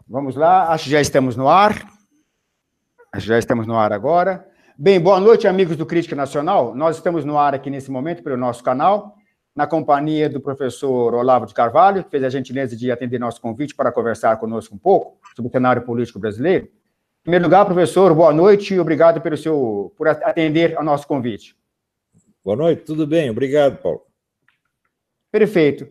Vamos lá, acho que já estamos no ar. Acho que já estamos no ar agora. Bem, boa noite, amigos do Crítica Nacional. Nós estamos no ar aqui nesse momento pelo nosso canal, na companhia do professor Olavo de Carvalho, que fez a gentileza de atender nosso convite para conversar conosco um pouco sobre o cenário político brasileiro. Em primeiro lugar, professor, boa noite e obrigado por atender ao nosso convite. Boa noite, tudo bem? Obrigado, Paulo. Perfeito.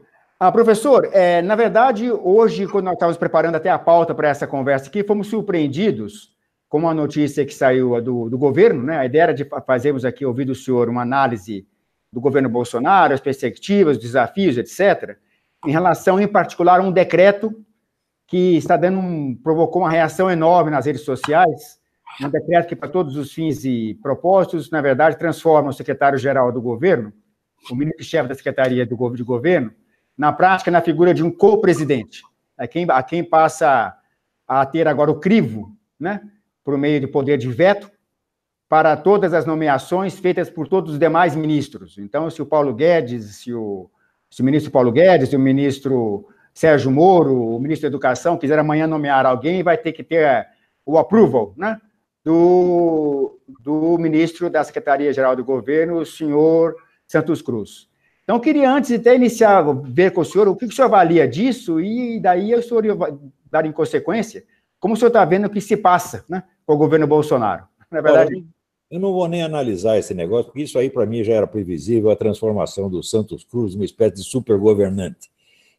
Professor, na verdade, hoje, quando nós estávamos preparando até a pauta para essa conversa aqui, fomos surpreendidos com uma notícia que saiu do governo, né? A ideia era de fazermos aqui, ouvir do senhor, uma análise do governo Bolsonaro, as perspectivas, os desafios, etc., em relação, em particular, a um decreto que provocou uma reação enorme nas redes sociais, um decreto que, para todos os fins e propósitos, na verdade, transforma o secretário-geral do governo, o ministro-chefe da Secretaria de Governo, na prática, na figura de um co-presidente, a quem passa a ter agora o crivo, né, por meio de poder de veto, para todas as nomeações feitas por todos os demais ministros. Então, se o Paulo Guedes, se o ministro Paulo Guedes, se o ministro Sérgio Moro, o ministro da Educação, quiser amanhã nomear alguém, vai ter que ter o approval, né, do ministro da Secretaria-Geral do Governo, o senhor Santos Cruz. Então, eu queria, antes de até iniciar, ver com o senhor o que o senhor avalia disso, e daí o senhor ia dar em consequência, como o senhor está vendo o que se passa, né, com o governo Bolsonaro. Na verdade... Eu não vou nem analisar esse negócio, porque isso aí, para mim, já era previsível, a transformação do Santos Cruz numa espécie de supergovernante.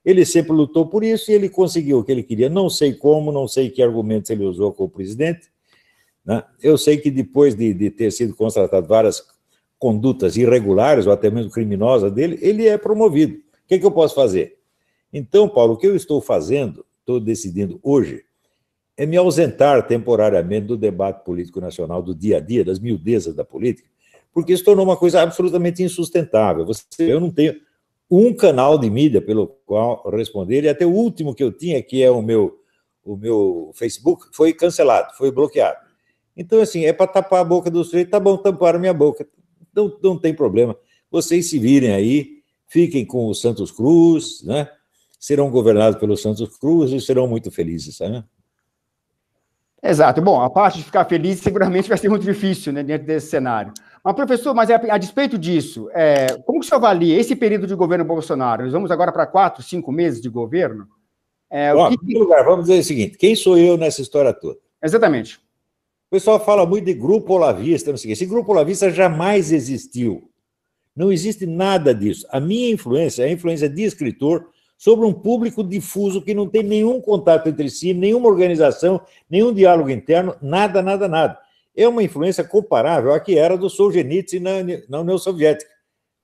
Ele sempre lutou por isso e ele conseguiu o que ele queria. Não sei como, não sei que argumentos ele usou com o presidente, né? Eu sei que depois de ter sido constatado várias condutas irregulares ou até mesmo criminosas dele, ele é promovido. O que eu posso fazer? Então, Paulo, o que eu estou fazendo, estou decidindo hoje, é me ausentar temporariamente do debate político nacional, do dia a dia, das miudezas da política, porque isso tornou uma coisa absolutamente insustentável. Eu não tenho um canal de mídia pelo qual responder, e até o último que eu tinha, que é o meu Facebook, foi cancelado, foi bloqueado. Então, assim, é para tapar a boca do sujeito, tá bom, tamparam minha boca. Não tem problema. Vocês se virem aí, fiquem com o Santos Cruz, né? Serão governados pelo Santos Cruz e serão muito felizes, sabe? Exato. Bom, a parte de ficar feliz seguramente vai ser muito difícil, né, dentro desse cenário. Mas, professor, a despeito disso, como que o senhor avalia esse período de governo Bolsonaro? Nós vamos agora para 4, 5 meses de governo? Bom, em primeiro lugar, vamos dizer o seguinte, quem sou eu nessa história toda? Exatamente. O pessoal fala muito de grupo olavista, não sei o quê. Esse grupo olavista jamais existiu. Não existe nada disso. A minha influência é a influência de escritor sobre um público difuso que não tem nenhum contato entre si, nenhuma organização, nenhum diálogo interno, nada, nada, nada. É uma influência comparável à que era do Solzhenitsyn na União Soviética,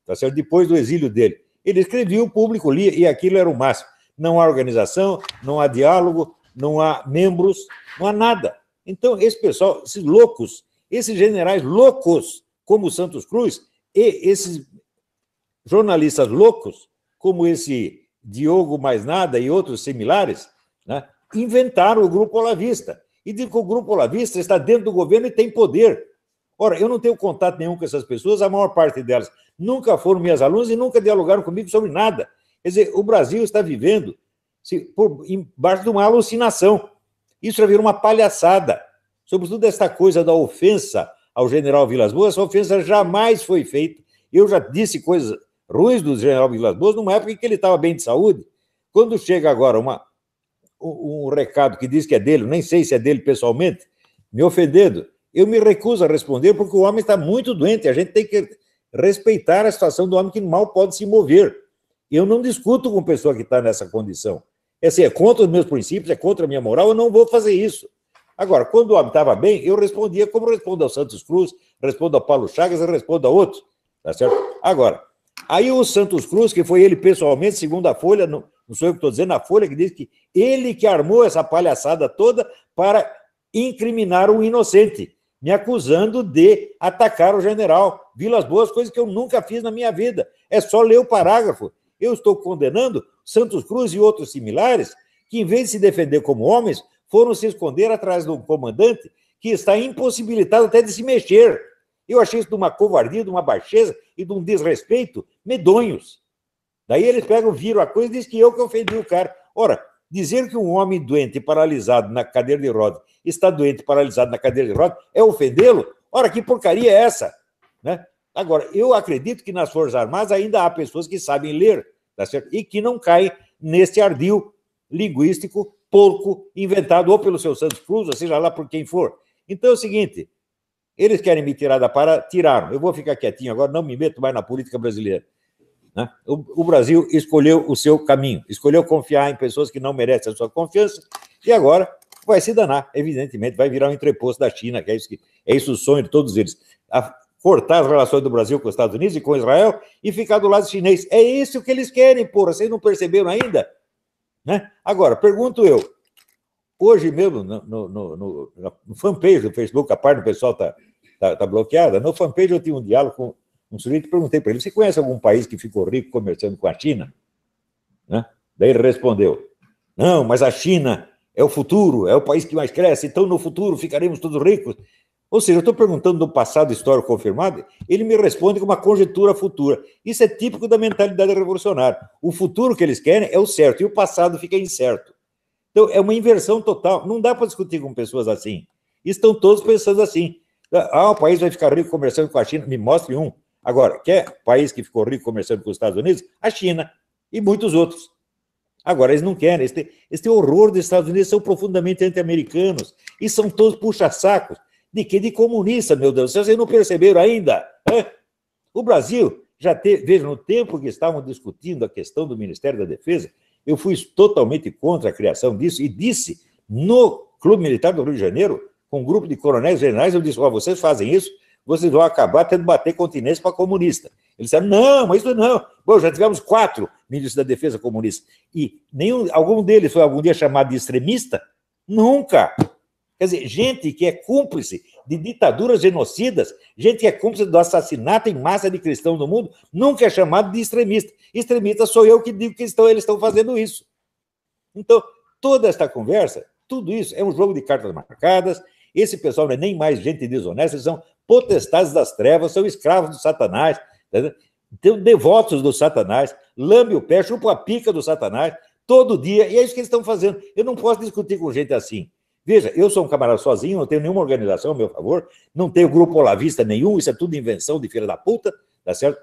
tá certo? Depois do exílio dele. Ele escrevia, o público lia, e aquilo era o máximo. Não há organização, não há diálogo, não há membros, não há nada. Então, esse pessoal, esses loucos, esses generais loucos, como o Santos Cruz, e esses jornalistas loucos, como esse Diogo Mais Nada e outros similares, né, inventaram o Grupo Olavista. E digo que o Grupo Olavista está dentro do governo e tem poder. Ora, eu não tenho contato nenhum com essas pessoas, a maior parte delas nunca foram minhas alunas e nunca dialogaram comigo sobre nada. Quer dizer, o Brasil está vivendo embaixo de uma alucinação. Isso já virou uma palhaçada. Sobretudo esta coisa da ofensa ao general Vilas Boas, essa ofensa jamais foi feita. Eu já disse coisas ruins do general Vilas Boas numa época em que ele estava bem de saúde. Quando chega agora um recado que diz que é dele, nem sei se é dele pessoalmente, me ofendendo, eu me recuso a responder porque o homem está muito doente. A gente tem que respeitar a situação do homem que mal pode se mover. Eu não discuto com pessoa que está nessa condição. É contra os meus princípios, é contra a minha moral, eu não vou fazer isso. Agora, quando o homem estava bem, eu respondia como respondo ao Santos Cruz, respondo ao Paulo Chagas e respondo a outros. Tá certo? Agora, aí o Santos Cruz, que foi ele pessoalmente, segundo a Folha, não sou eu que estou dizendo, a Folha que diz que ele que armou essa palhaçada toda para incriminar um inocente, me acusando de atacar o general Vilas Boas, coisa que eu nunca fiz na minha vida. É só ler o parágrafo. Eu estou condenando Santos Cruz e outros similares que, em vez de se defender como homens, foram se esconder atrás de um comandante que está impossibilitado até de se mexer. Eu achei isso de uma covardia, de uma baixeza e de um desrespeito medonhos. Daí eles pegam, viram a coisa e dizem que eu que ofendi o cara. Ora, Dizer que um homem doente e paralisado na cadeira de rodas está doente e paralisado na cadeira de rodas é ofendê-lo? Ora, que porcaria é essa? Né? Agora, eu acredito que nas Forças Armadas ainda há pessoas que sabem ler, tá certo? E que não caem nesse ardil linguístico porco inventado ou pelo seu Santos Cruz, ou seja lá por quem for. Então é o seguinte, eles querem me tirar da para, tiraram. Eu vou ficar quietinho agora, não me meto mais na política brasileira. Né? O Brasil escolheu o seu caminho, escolheu confiar em pessoas que não merecem a sua confiança, e agora vai se danar, evidentemente, vai virar um entreposto da China, que é isso o sonho de todos eles, cortar as relações do Brasil com os Estados Unidos e com Israel e ficar do lado chinês. É isso que eles querem, porra, vocês não perceberam ainda? Né? Agora, pergunto eu, hoje mesmo, no fanpage do Facebook, a parte do pessoal está bloqueada, no fanpage eu tinha um diálogo com um sujeito e perguntei para ele, você conhece algum país que ficou rico comerciando com a China? Né? Daí ele respondeu, não, mas a China é o futuro, é o país que mais cresce, então no futuro ficaremos todos ricos. Ou seja, eu estou perguntando do passado histórico confirmado, ele me responde com uma conjectura futura. Isso é típico da mentalidade revolucionária. O futuro que eles querem é o certo, e o passado fica incerto. Então, é uma inversão total. Não dá para discutir com pessoas assim. Estão todos pensando assim. O país vai ficar rico comerciando com a China, me mostre um. Agora, quer país que ficou rico comerciando com os Estados Unidos? A China e muitos outros. Agora, eles não querem. Eles têm horror dos Estados Unidos, são profundamente anti-americanos. E são todos puxa-sacos. De que? De comunista, meu Deus. Vocês não perceberam ainda? O Brasil já teve... Veja, no tempo que estavam discutindo a questão do Ministério da Defesa, eu fui totalmente contra a criação disso e disse no Clube Militar do Rio de Janeiro, com um grupo de coronéis generais, eu disse, vocês fazem isso, vocês vão acabar tendo que bater continência para comunista. Eles disseram, não, mas isso não. Bom, já tivemos 4 ministros da Defesa comunistas. E algum deles foi algum dia chamado de extremista? Nunca. Quer dizer, gente que é cúmplice de ditaduras genocidas, gente que é cúmplice do assassinato em massa de cristãos no mundo, nunca é chamado de extremista. Extremista sou eu que digo que eles estão fazendo isso. Então, toda esta conversa, tudo isso é um jogo de cartas marcadas. Esse pessoal não é nem mais gente desonesta, eles são potestades das trevas, são escravos do Satanás, então, devotos do Satanás, lambe o pé, chupa a pica do Satanás, todo dia, e é isso que eles estão fazendo. Eu não posso discutir com gente assim. Veja, eu sou um camarada sozinho, não tenho nenhuma organização a meu favor, não tenho grupo olavista nenhum, isso é tudo invenção de filha da puta, tá certo?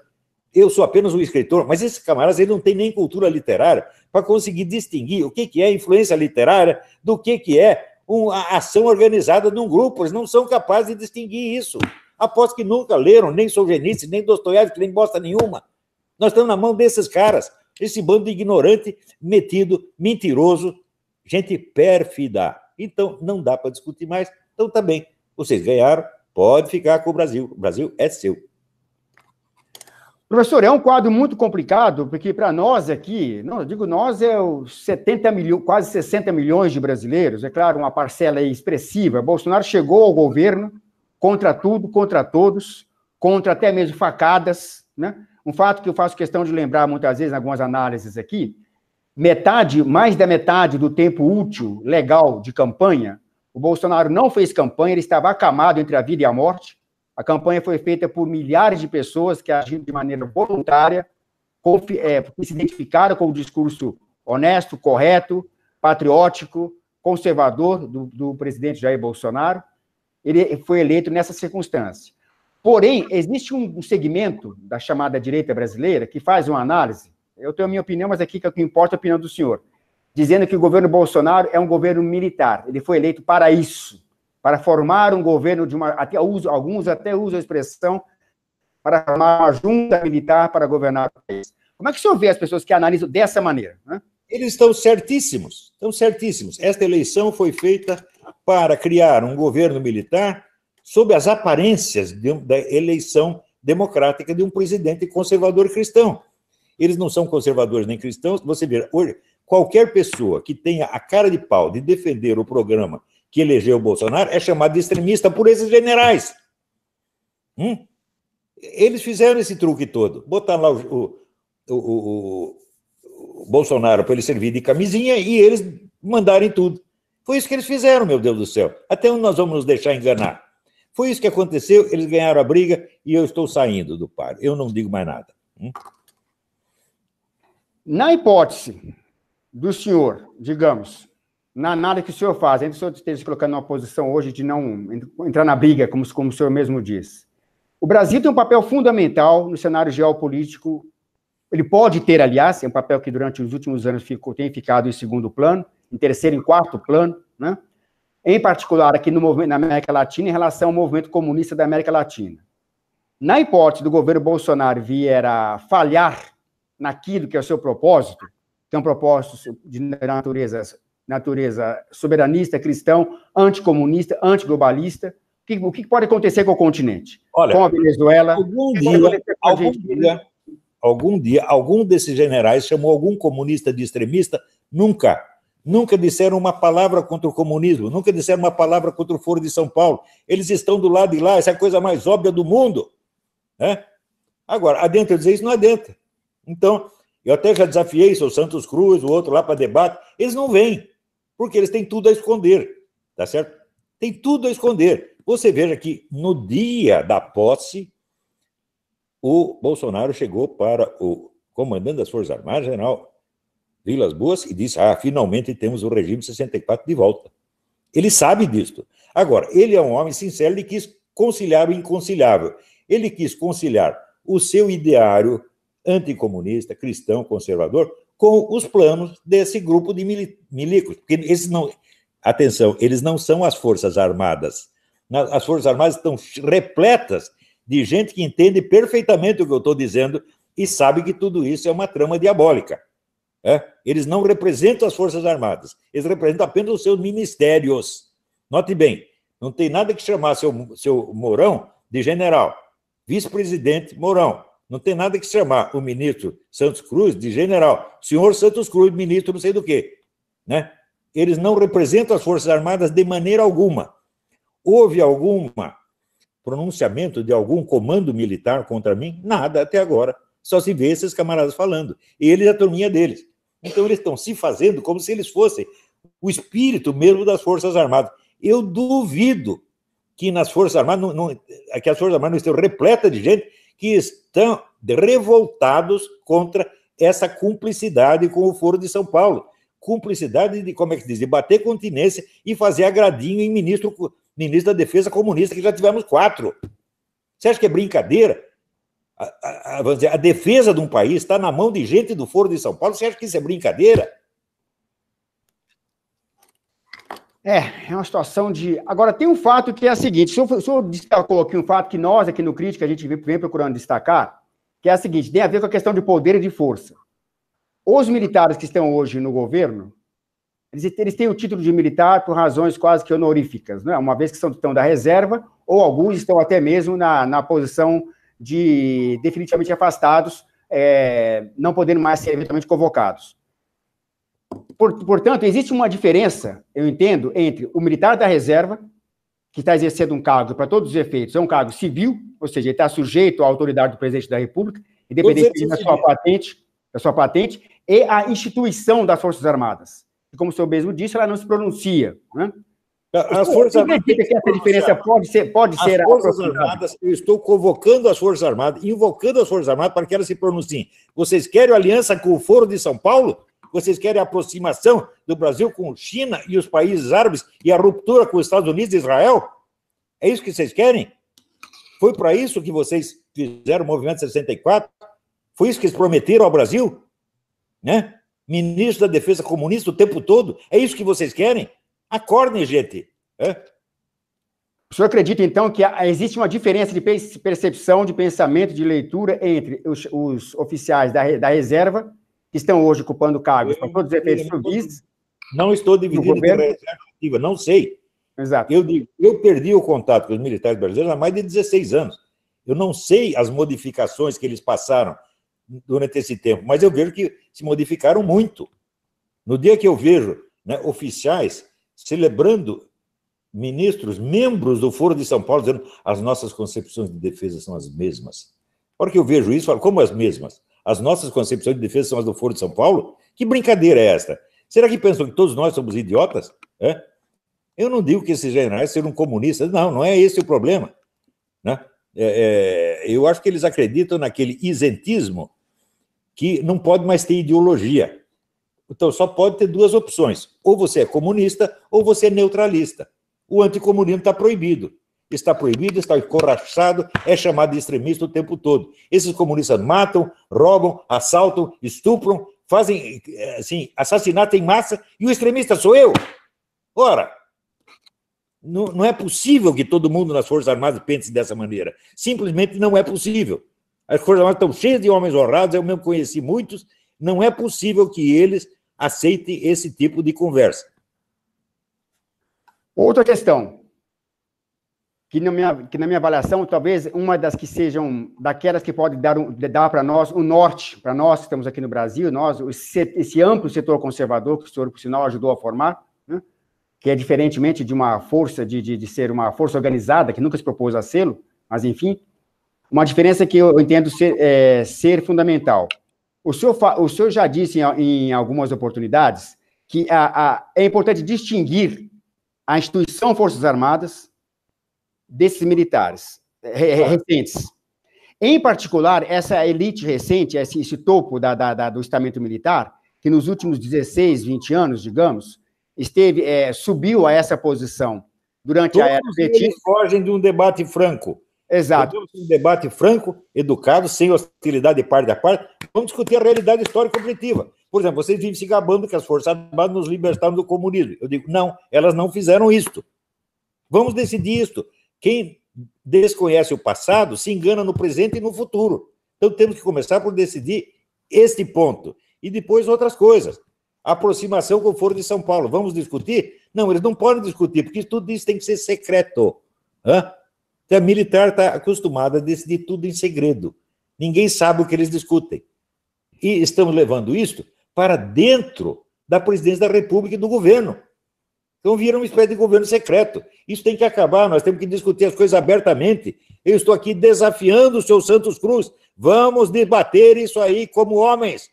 Eu sou apenas um escritor, mas esses camaradas eles não têm nem cultura literária para conseguir distinguir o que é influência literária do que é uma ação organizada num grupo, eles não são capazes de distinguir isso. Aposto que nunca leram nem Solzhenitsyn, nem Dostoiévski, nem bosta nenhuma. Nós estamos na mão desses caras, esse bando de ignorante, metido, mentiroso, gente pérfida. Então, não dá para discutir mais. Então, tá bem. Vocês ganharam, pode ficar com o Brasil. O Brasil é seu. Professor, é um quadro muito complicado, porque para nós aqui, não, eu digo nós, é os 70 milhões, quase 60 milhões de brasileiros, é claro, uma parcela expressiva. Bolsonaro chegou ao governo contra tudo, contra todos, contra até mesmo facadas, né? Um fato que eu faço questão de lembrar muitas vezes em algumas análises aqui, mais da metade do tempo útil, legal, de campanha, o Bolsonaro não fez campanha, ele estava acamado entre a vida e a morte. A campanha foi feita por milhares de pessoas que agiram de maneira voluntária, que se identificaram com o discurso honesto, correto, patriótico, conservador do presidente Jair Bolsonaro. Ele foi eleito nessa circunstância. Porém, existe um segmento da chamada direita brasileira que faz uma análise. Eu tenho a minha opinião, mas aqui que é o que importa é a opinião do senhor, dizendo que o governo Bolsonaro é um governo militar. Ele foi eleito para isso, para formar um governo alguns até usam a expressão, para formar uma junta militar para governar o país. Como é que o senhor vê as pessoas que analisam dessa maneira? Né? Eles estão certíssimos, estão certíssimos. Esta eleição foi feita para criar um governo militar sob as aparências da eleição democrática de um presidente conservador cristão. Eles não são conservadores nem cristãos. Você vê, hoje, qualquer pessoa que tenha a cara de pau de defender o programa que elegeu o Bolsonaro é chamado de extremista por esses generais. Eles fizeram esse truque todo. Botaram lá o Bolsonaro para ele servir de camisinha e eles mandarem tudo. Foi isso que eles fizeram, meu Deus do céu. Até onde nós vamos nos deixar enganar? Foi isso que aconteceu, eles ganharam a briga e eu estou saindo do páreo. Eu não digo mais nada. Na hipótese do senhor, digamos, na nada que o senhor faz, ainda o senhor esteja se colocando numa posição hoje de não entrar na briga, como o senhor mesmo diz. O Brasil tem um papel fundamental no cenário geopolítico. Ele pode ter, aliás, é um papel que durante os últimos anos tem ficado em segundo plano, em terceiro e quarto plano, né? Em particular aqui no movimento na América Latina, em relação ao movimento comunista da América Latina. Na hipótese do governo Bolsonaro vier a falhar naquilo que é o seu propósito, que é um propósito de natureza soberanista, cristão, anticomunista, antiglobalista, o que pode acontecer com o continente? Olha, com a Venezuela? Algum dia, algum desses generais chamou algum comunista de extremista? Nunca. Nunca disseram uma palavra contra o comunismo, nunca disseram uma palavra contra o Foro de São Paulo. Eles estão do lado de lá, essa é a coisa mais óbvia do mundo. Né? Agora, adentra dizer isso? Não adentra. Então, eu até já desafiei o Santos Cruz, o outro lá para debate, eles não vêm, porque eles têm tudo a esconder, tá certo? Tem tudo a esconder. Você veja que no dia da posse, o Bolsonaro chegou para o comandante das Forças Armadas, general Vilas Boas, e disse, finalmente temos o regime 64 de volta. Ele sabe disso. Agora, ele é um homem sincero, ele quis conciliar o inconciliável. Ele quis conciliar o seu ideário anticomunista, cristão, conservador, com os planos desse grupo de milicos. Porque esses não... Atenção, eles não são as Forças Armadas. As Forças Armadas estão repletas de gente que entende perfeitamente o que eu estou dizendo e sabe que tudo isso é uma trama diabólica. Eles não representam as Forças Armadas, eles representam apenas os seus ministérios. Note bem, não tem nada que chamar seu Mourão de general, vice-presidente Mourão. Não tem nada que chamar o ministro Santos Cruz de general, senhor Santos Cruz, ministro não sei do quê. Né? Eles não representam as Forças Armadas de maneira alguma. Houve algum pronunciamento de algum comando militar contra mim? Nada até agora. Só se vê esses camaradas falando. E eles, a turminha deles. Então, eles estão se fazendo como se eles fossem o espírito mesmo das Forças Armadas. Eu duvido que nas Forças Armadas, que as Forças Armadas não estejam repletas de gente que estão revoltados contra essa cumplicidade com o Foro de São Paulo. Cumplicidade de, como é que diz, de bater continência e fazer agradinho em ministro da Defesa comunista, que já tivemos 4. Você acha que é brincadeira? Vamos dizer, a defesa de um país está na mão de gente do Foro de São Paulo. Você acha que isso é brincadeira? É uma situação de... Agora, tem um fato que é o seguinte, o senhor destacou aqui um fato que nós, aqui no Crítica, a gente vem procurando destacar, que é o seguinte, tem a ver com a questão de poder e de força. Os militares que estão hoje no governo, eles têm o título de militar por razões quase que honoríficas, né? Uma vez que estão da reserva, ou alguns estão até mesmo na posição de definitivamente afastados, não podendo mais ser eventualmente convocados. Portanto, existe uma diferença, eu entendo, entre o militar da reserva, que está exercendo um cargo, para todos os efeitos, é um cargo civil, ou seja, ele está sujeito à autoridade do presidente da República, independente da sua patente, e a instituição das Forças Armadas. E, como o senhor mesmo disse, ela não se pronuncia. Né? As Forças Armadas... que essa diferença pode ser... As Forças Armadas, eu estou convocando as Forças Armadas, invocando as Forças Armadas para que elas se pronunciem. Vocês querem aliança com o Foro de São Paulo? Vocês querem a aproximação do Brasil com China e os países árabes e a ruptura com os Estados Unidos e Israel? É isso que vocês querem? Foi para isso que vocês fizeram o Movimento 64? Foi isso que eles prometeram ao Brasil? Né? Ministro da Defesa comunista o tempo todo? É isso que vocês querem? Acordem, gente. O senhor acredita, então, que existe uma diferença de percepção, de pensamento, de leitura entre os oficiais da reserva, que estão hoje ocupando cargos para todos os efeitos civis? Não estou dividindo entre reserva e ativa, não sei. Exato. Eu perdi o contato com os militares brasileiros há mais de 16 anos. Eu não sei as modificações que eles passaram durante esse tempo, mas eu vejo que se modificaram muito. No dia que eu vejo, né, oficiais celebrando ministros, membros do Foro de São Paulo, dizendo as nossas concepções de defesa são as mesmas. A hora que eu vejo isso, eu falo, como as mesmas? As nossas concepções de defesa são as do Foro de São Paulo? Que brincadeira é esta? Será que pensam que todos nós somos idiotas? Eu não digo que esses generais sejam comunistas, não é esse o problema. Né? Eu acho que eles acreditam naquele isentismo que não pode mais ter ideologia. Então, só pode ter duas opções. Ou você é comunista, ou você é neutralista. O anticomunismo está proibido. Está proibido, está encorajado, é chamado de extremista o tempo todo. Esses comunistas matam, roubam, assaltam, estupram, fazem assim, assassinato em massa, e o extremista sou eu. Ora, não é possível que todo mundo nas Forças Armadas pense dessa maneira. Simplesmente não é possível. As Forças Armadas estão cheias de homens honrados, eu mesmo conheci muitos, não é possível que eles aceitem esse tipo de conversa. Outra questão, que na minha avaliação, talvez uma das que sejam daquelas que pode dar para nós o norte, para nós que estamos aqui no Brasil, esse amplo setor conservador que o senhor, por sinal, ajudou a formar, né, que é diferentemente de uma força, de ser uma força organizada, que nunca se propôs a ser, mas, enfim, uma diferença que eu entendo ser fundamental. O senhor já disse em algumas oportunidades que é importante distinguir a instituição Forças Armadas desses militares recentes. Em particular, essa elite recente, esse topo do estamento militar, que nos últimos 16, 20 anos, digamos, subiu a essa posição durante a era petista. Eles fogem de um debate franco. Exato. Um debate franco, educado, sem hostilidade de parte a parte. Vamos discutir a realidade histórica objetiva. Por exemplo, vocês vivem se gabando que as Forças Armadas nos libertaram do comunismo. Eu digo, não, elas não fizeram isto. Vamos decidir isto. Quem desconhece o passado se engana no presente e no futuro. Então, temos que começar por decidir este ponto. E depois outras coisas. A aproximação com o Foro de São Paulo. Vamos discutir? Não, eles não podem discutir, porque tudo isso tem que ser secreto. Então, a militar está acostumada a decidir tudo em segredo. Ninguém sabe o que eles discutem. E estamos levando isso para dentro da presidência da República e do governo. Então, vira uma espécie de governo secreto. Isso tem que acabar, nós temos que discutir as coisas abertamente. Eu estou aqui desafiando o senhor Santos Cruz. Vamos debater isso aí como homens.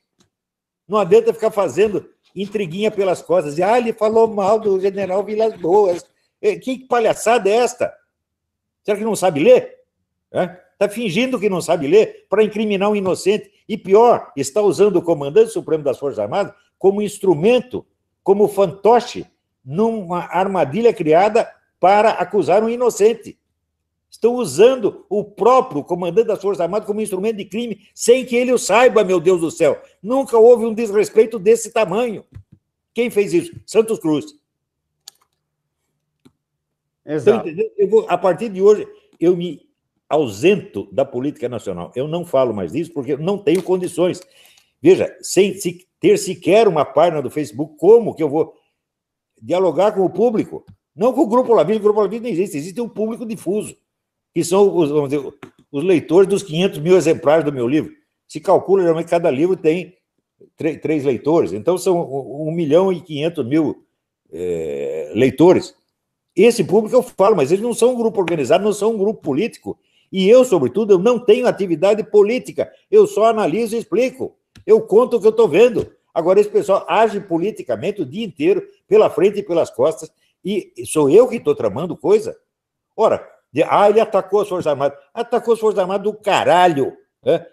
Não adianta ficar fazendo intriguinha pelas costas. Ele falou mal do general Vilas Boas. Que palhaçada é esta? Será que não sabe ler? Está fingindo que não sabe ler para incriminar um inocente. E pior, está usando o comandante supremo das Forças Armadas como instrumento, como fantoche, numa armadilha criada para acusar um inocente. Estão usando o próprio comandante das Forças Armadas como instrumento de crime, sem que ele o saiba, meu Deus do céu. Nunca houve um desrespeito desse tamanho. Quem fez isso? Santos Cruz. Exato. Então, a partir de hoje, eu me ausento da política nacional. Eu não falo mais disso porque eu não tenho condições. Veja, sem ter sequer uma página do Facebook, como que eu vou dialogar com o público? Não com o Grupo Olavista, o Grupo Olavista não existe, existe um público difuso, que são os leitores dos 500 mil exemplares do meu livro. Se calcula, geralmente, que cada livro tem 3 leitores, então são 1.500.000 leitores. Esse público eu falo, mas eles não são um grupo organizado, não são um grupo político. E eu, sobretudo, eu não tenho atividade política. Eu só analiso e explico. Eu conto o que eu estou vendo. Agora, esse pessoal age politicamente o dia inteiro, pela frente e pelas costas, e sou eu que estou tramando coisa? Ora, ele atacou as Forças Armadas. Atacou as Forças Armadas do caralho.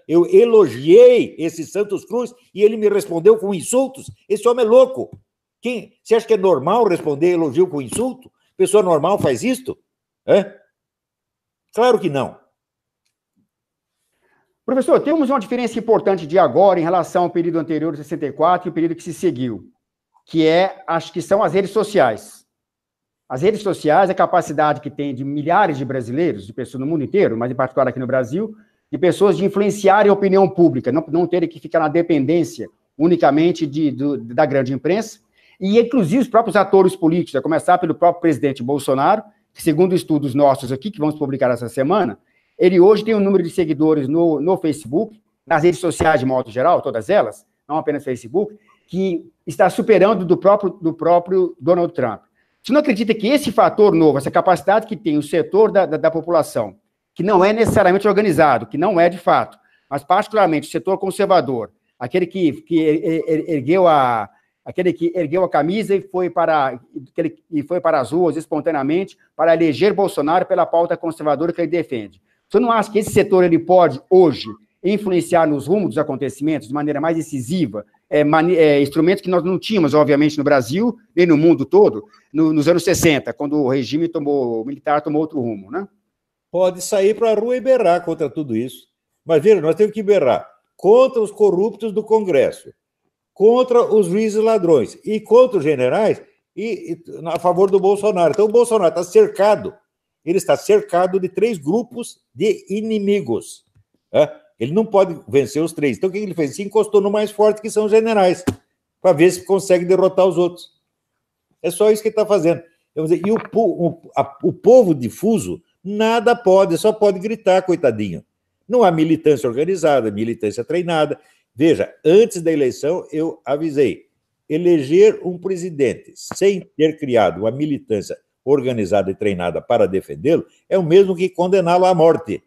Eu elogiei esse Santos Cruz e ele me respondeu com insultos. Esse homem é louco. Você acha que é normal responder elogio com insulto? Pessoa normal faz isto? Claro que não. Professor, temos uma diferença importante de agora em relação ao período anterior de 64 e o período que se seguiu, acho que são as redes sociais. As redes sociais, a capacidade que tem de milhares de brasileiros, de pessoas no mundo inteiro, mas em particular aqui no Brasil, de pessoas de influenciarem a opinião pública, não terem que ficar na dependência unicamente da grande imprensa, e inclusive os próprios atores políticos, a começar pelo próprio presidente Bolsonaro, que, segundo estudos nossos aqui, que vamos publicar essa semana, ele hoje tem um número de seguidores no Facebook, nas redes sociais de modo geral, todas elas, não apenas Facebook, que está superando do próprio Donald Trump. Você não acredita que esse fator novo, essa capacidade que tem o setor da população, que não é necessariamente organizado, que não é de fato, mas particularmente o setor conservador, aquele que ergueu a camisa e foi para as ruas espontaneamente para eleger Bolsonaro pela pauta conservadora que ele defende. Você não acha que esse setor ele pode, hoje, influenciar nos rumos dos acontecimentos de maneira mais decisiva instrumentos que nós não tínhamos, obviamente, no Brasil, nem no mundo todo, nos anos 60, quando o regime militar tomou outro rumo, né? Pode sair para a rua e berrar contra tudo isso. Mas, veja, nós temos que berrar contra os corruptos do Congresso, contra os juízes ladrões e contra os generais e a favor do Bolsonaro. Então, o Bolsonaro está cercado, ele está cercado de 3 grupos de inimigos. Né? Ele não pode vencer os 3. Então, o que ele fez? Se encostou no mais forte, que são os generais, para ver se consegue derrotar os outros. É só isso que ele está fazendo. E o povo difuso nada pode, só pode gritar, coitadinho. Não há militância organizada, militância treinada. Veja, antes da eleição, eu avisei, eleger um presidente sem ter criado uma militância organizada e treinada para defendê-lo é o mesmo que condená-lo à morte.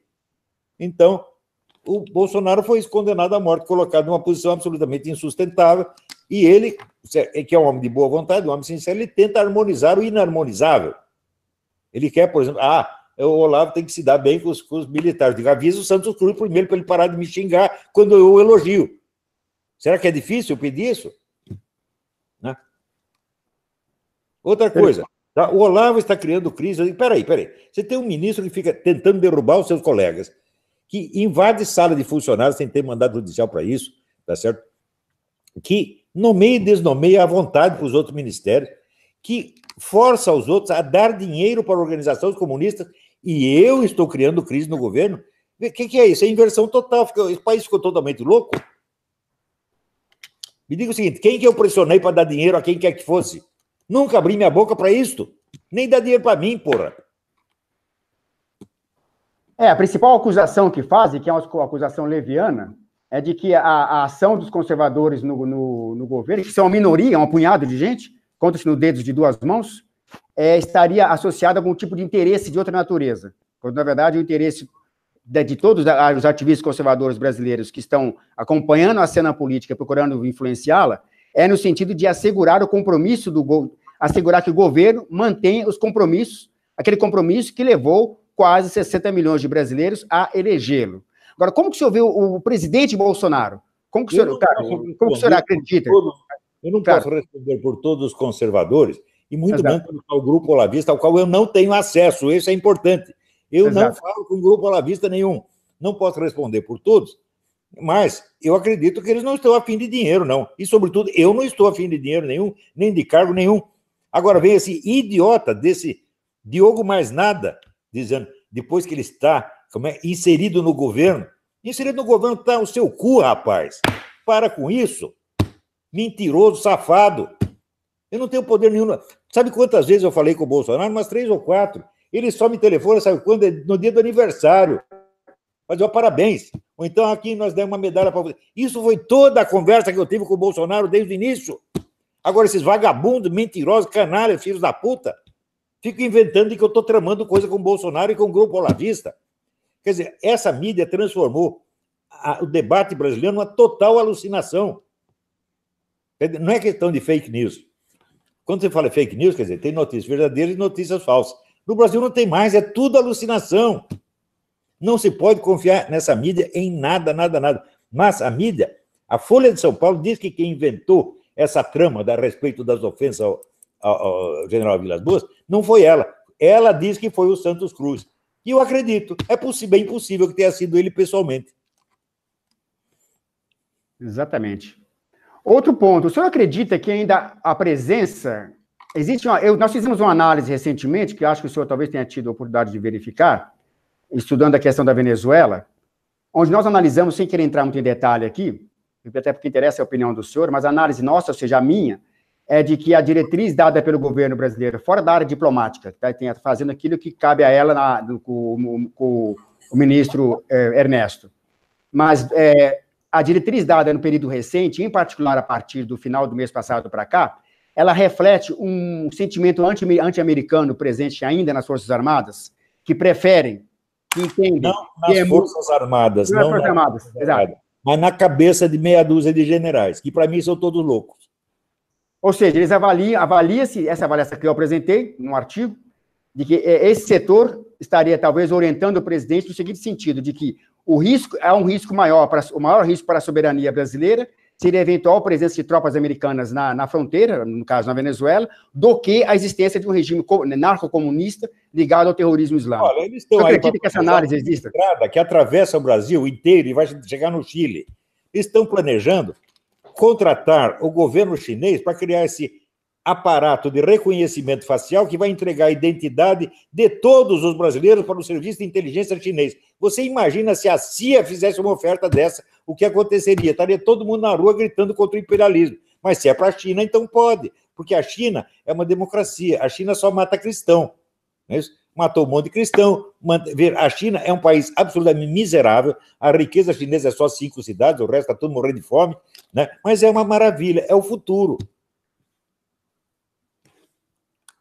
Então, o Bolsonaro foi condenado à morte, colocado numa posição absolutamente insustentável, e ele, que é um homem de boa vontade, um homem sincero, ele tenta harmonizar o inarmonizável. Ele quer, por exemplo, o Olavo tem que se dar bem com os militares. Digo, avisa o Santos Cruz primeiro para ele parar de me xingar quando eu o elogio. Será que é difícil eu pedir isso? Né? Outra coisa, o Olavo está criando crise. Espera aí. Você tem um ministro que fica tentando derrubar os seus colegas, que invade sala de funcionários sem ter mandado judicial para isso, tá certo? Que nomeia e desnomeia à vontade para os outros ministérios, que força os outros a dar dinheiro para organizações comunistas, e eu estou criando crise no governo. O que é isso? É inversão total. O país ficou totalmente louco. Me diga o seguinte, quem que eu pressionei para dar dinheiro a quem quer que fosse? Nunca abri minha boca para isto. Nem dá dinheiro para mim, porra. A principal acusação que fazem, que é uma acusação leviana, é de que a ação dos conservadores no governo, que são uma minoria, um punhado de gente, conta-se nos dedos de 2 mãos, estaria associada a algum tipo de interesse de outra natureza. Quando, na verdade, o interesse de todos os ativistas conservadores brasileiros que estão acompanhando a cena política, procurando influenciá-la, é no sentido de assegurar o compromisso assegurar que o governo mantenha os compromissos, aquele compromisso que levou quase 60 milhões de brasileiros a elegê-lo. Agora, como que o senhor vê o presidente Bolsonaro? Como que o senhor acredita? Eu não posso responder por todos os conservadores, e muito menos pelo grupo olavista, ao qual eu não tenho acesso. Isso é importante. Eu não falo com grupo olavista nenhum. Não posso responder por todos, mas eu acredito que eles não estão a fim de dinheiro, não. E, sobretudo, eu não estou a fim de dinheiro nenhum, nem de cargo nenhum. Agora vem esse idiota desse Diogo Mais Nada, dizendo, depois que ele está inserido no governo está o seu cu, rapaz. Para com isso. Mentiroso, safado. Eu não tenho poder nenhum. Sabe quantas vezes eu falei com o Bolsonaro? Umas 3 ou 4. Ele só me telefona, sabe quando? No dia do aniversário. Mas, parabéns. Ou então aqui nós demos uma medalha para você. Isso foi toda a conversa que eu tive com o Bolsonaro desde o início. Agora, esses vagabundos, mentirosos, canalhas, filhos da puta, ficam inventando de que eu estou tramando coisa com o Bolsonaro e com o grupo olavista. Quer dizer, essa mídia transformou o debate brasileiro numa total alucinação. Não é questão de fake news. Quando você fala fake news, quer dizer, tem notícias verdadeiras e notícias falsas. No Brasil não tem mais, é tudo alucinação. Não se pode confiar nessa mídia em nada. Mas a mídia, a Folha de São Paulo diz que quem inventou essa trama a respeito das ofensas ao general Vilas Boas não foi ela. Ela diz que foi o Santos Cruz. E eu acredito. É bem possível que tenha sido ele pessoalmente. Exatamente. Outro ponto. O senhor acredita que ainda a presença... Nós fizemos uma análise recentemente, que acho que o senhor talvez tenha tido a oportunidade de verificar, estudando a questão da Venezuela, onde nós analisamos, sem querer entrar muito em detalhe aqui, até porque interessa a opinião do senhor, mas a análise nossa, ou seja, a minha, é de que a diretriz dada pelo governo brasileiro, fora da área diplomática, fazendo aquilo que cabe a ela com o ministro Ernesto, mas a diretriz dada no período recente, em particular a partir do final do mês passado para cá, ela reflete um sentimento anti-americano presente ainda nas Forças Armadas, que preferem, que entendem... Não nas Forças Armadas. Não nas Forças Armadas, exato. Mas na cabeça de meia dúzia de generais, que para mim são todos loucos. Ou seja, eles avalia-se, essa avaliação que eu apresentei no artigo, de que esse setor estaria talvez orientando o presidente no seguinte sentido, de que o risco é um risco maior, o maior risco para a soberania brasileira seria a eventual presença de tropas americanas na fronteira, no caso na Venezuela, do que a existência de um regime narcocomunista ligado ao terrorismo islâmico. Olha, eles estão Você aí acredita que essa análise exista? Que atravessa o Brasil inteiro e vai chegar no Chile. Eles estão planejando contratar o governo chinês para criar esse aparato de reconhecimento facial que vai entregar a identidade de todos os brasileiros para o serviço de inteligência chinês. Você imagina se a CIA fizesse uma oferta dessa, o que aconteceria? Estaria todo mundo na rua gritando contra o imperialismo. Mas se é para a China, então pode, porque a China é uma democracia. A China só mata cristão. Não é isso? Matou um monte de cristão. A China é um país absolutamente miserável. A riqueza chinesa é só 5 cidades, o resto está todo morrendo de fome, né? Mas é uma maravilha, é o futuro.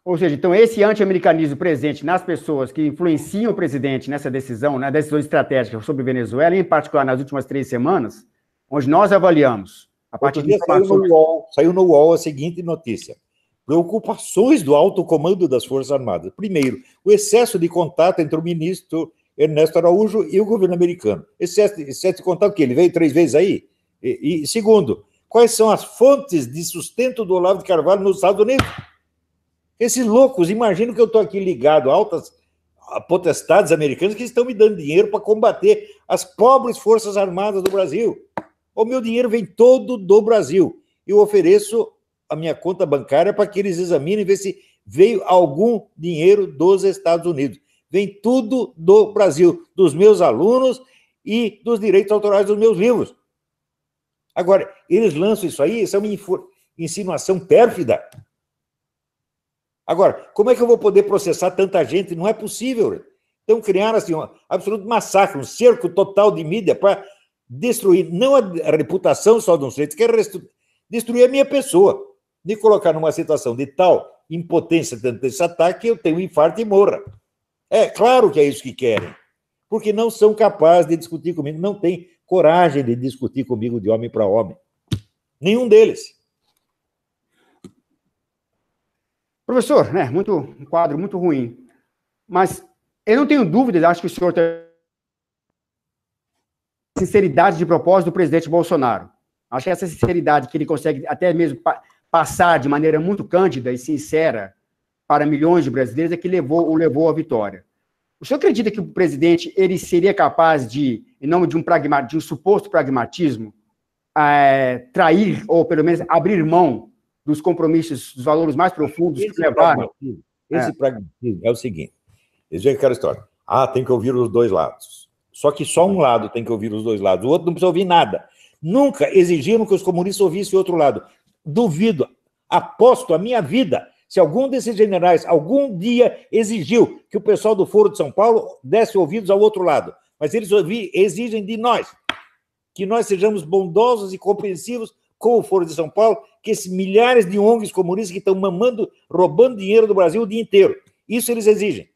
Ou seja, então esse anti-americanismo presente nas pessoas que influenciam o presidente nessa decisão, na decisão estratégica sobre Venezuela, em particular nas últimas 3 semanas, onde nós avaliamos, a partir de informações... Saiu no UOL a seguinte notícia: preocupações do alto comando das Forças Armadas. Primeiro, o excesso de contato entre o ministro Ernesto Araújo e o governo americano. Excesso de contato que ele veio 3 vezes aí. E segundo, quais são as fontes de sustento do Olavo de Carvalho nos Estados Unidos? Esses loucos, imagino que eu estou aqui ligado a altas potestades americanas que estão me dando dinheiro para combater as pobres Forças Armadas do Brasil. O meu dinheiro vem todo do Brasil. Eu ofereço a minha conta bancária para que eles examinem e ver se veio algum dinheiro dos Estados Unidos. Vem tudo do Brasil, dos meus alunos e dos direitos autorais dos meus livros. Agora, eles lançam isso aí, isso é uma insinuação pérfida. Agora, como é que eu vou poder processar tanta gente? Não é possível. Então, criaram assim, um absoluto massacre, um cerco total de mídia para destruir, não a reputação só de um sujeito, quer destruir a minha pessoa, me colocar numa situação de tal impotência desse ataque que eu tenho um infarto e morra. É claro que é isso que querem, porque não são capazes de discutir comigo, não têm coragem de discutir comigo de homem para homem. Nenhum deles. Professor, né, um quadro muito ruim, mas eu não tenho dúvidas, acho que o senhor tem sinceridade de propósito do presidente Bolsonaro. Acho que essa sinceridade que ele consegue até mesmo passar de maneira muito cândida e sincera para milhões de brasileiros é que o levou à vitória. O senhor acredita que o presidente ele seria capaz de, em nome de um suposto pragmatismo, trair ou pelo menos abrir mão dos compromissos, dos valores mais profundos que levaram? Esse pragmatismo é o seguinte: eles veem aquela história. Tem que ouvir os dois lados. Só que só um lado tem que ouvir os dois lados, o outro não precisa ouvir nada. Nunca exigiram que os comunistas ouvissem o outro lado. Duvido, aposto a minha vida, se algum desses generais algum dia exigiu que o pessoal do Foro de São Paulo desse ouvidos ao outro lado. Mas eles exigem de nós, que nós sejamos bondosos e compreensivos com o Foro de São Paulo, que esses milhares de ONGs comunistas que estão mamando, roubando dinheiro do Brasil o dia inteiro. Isso eles exigem.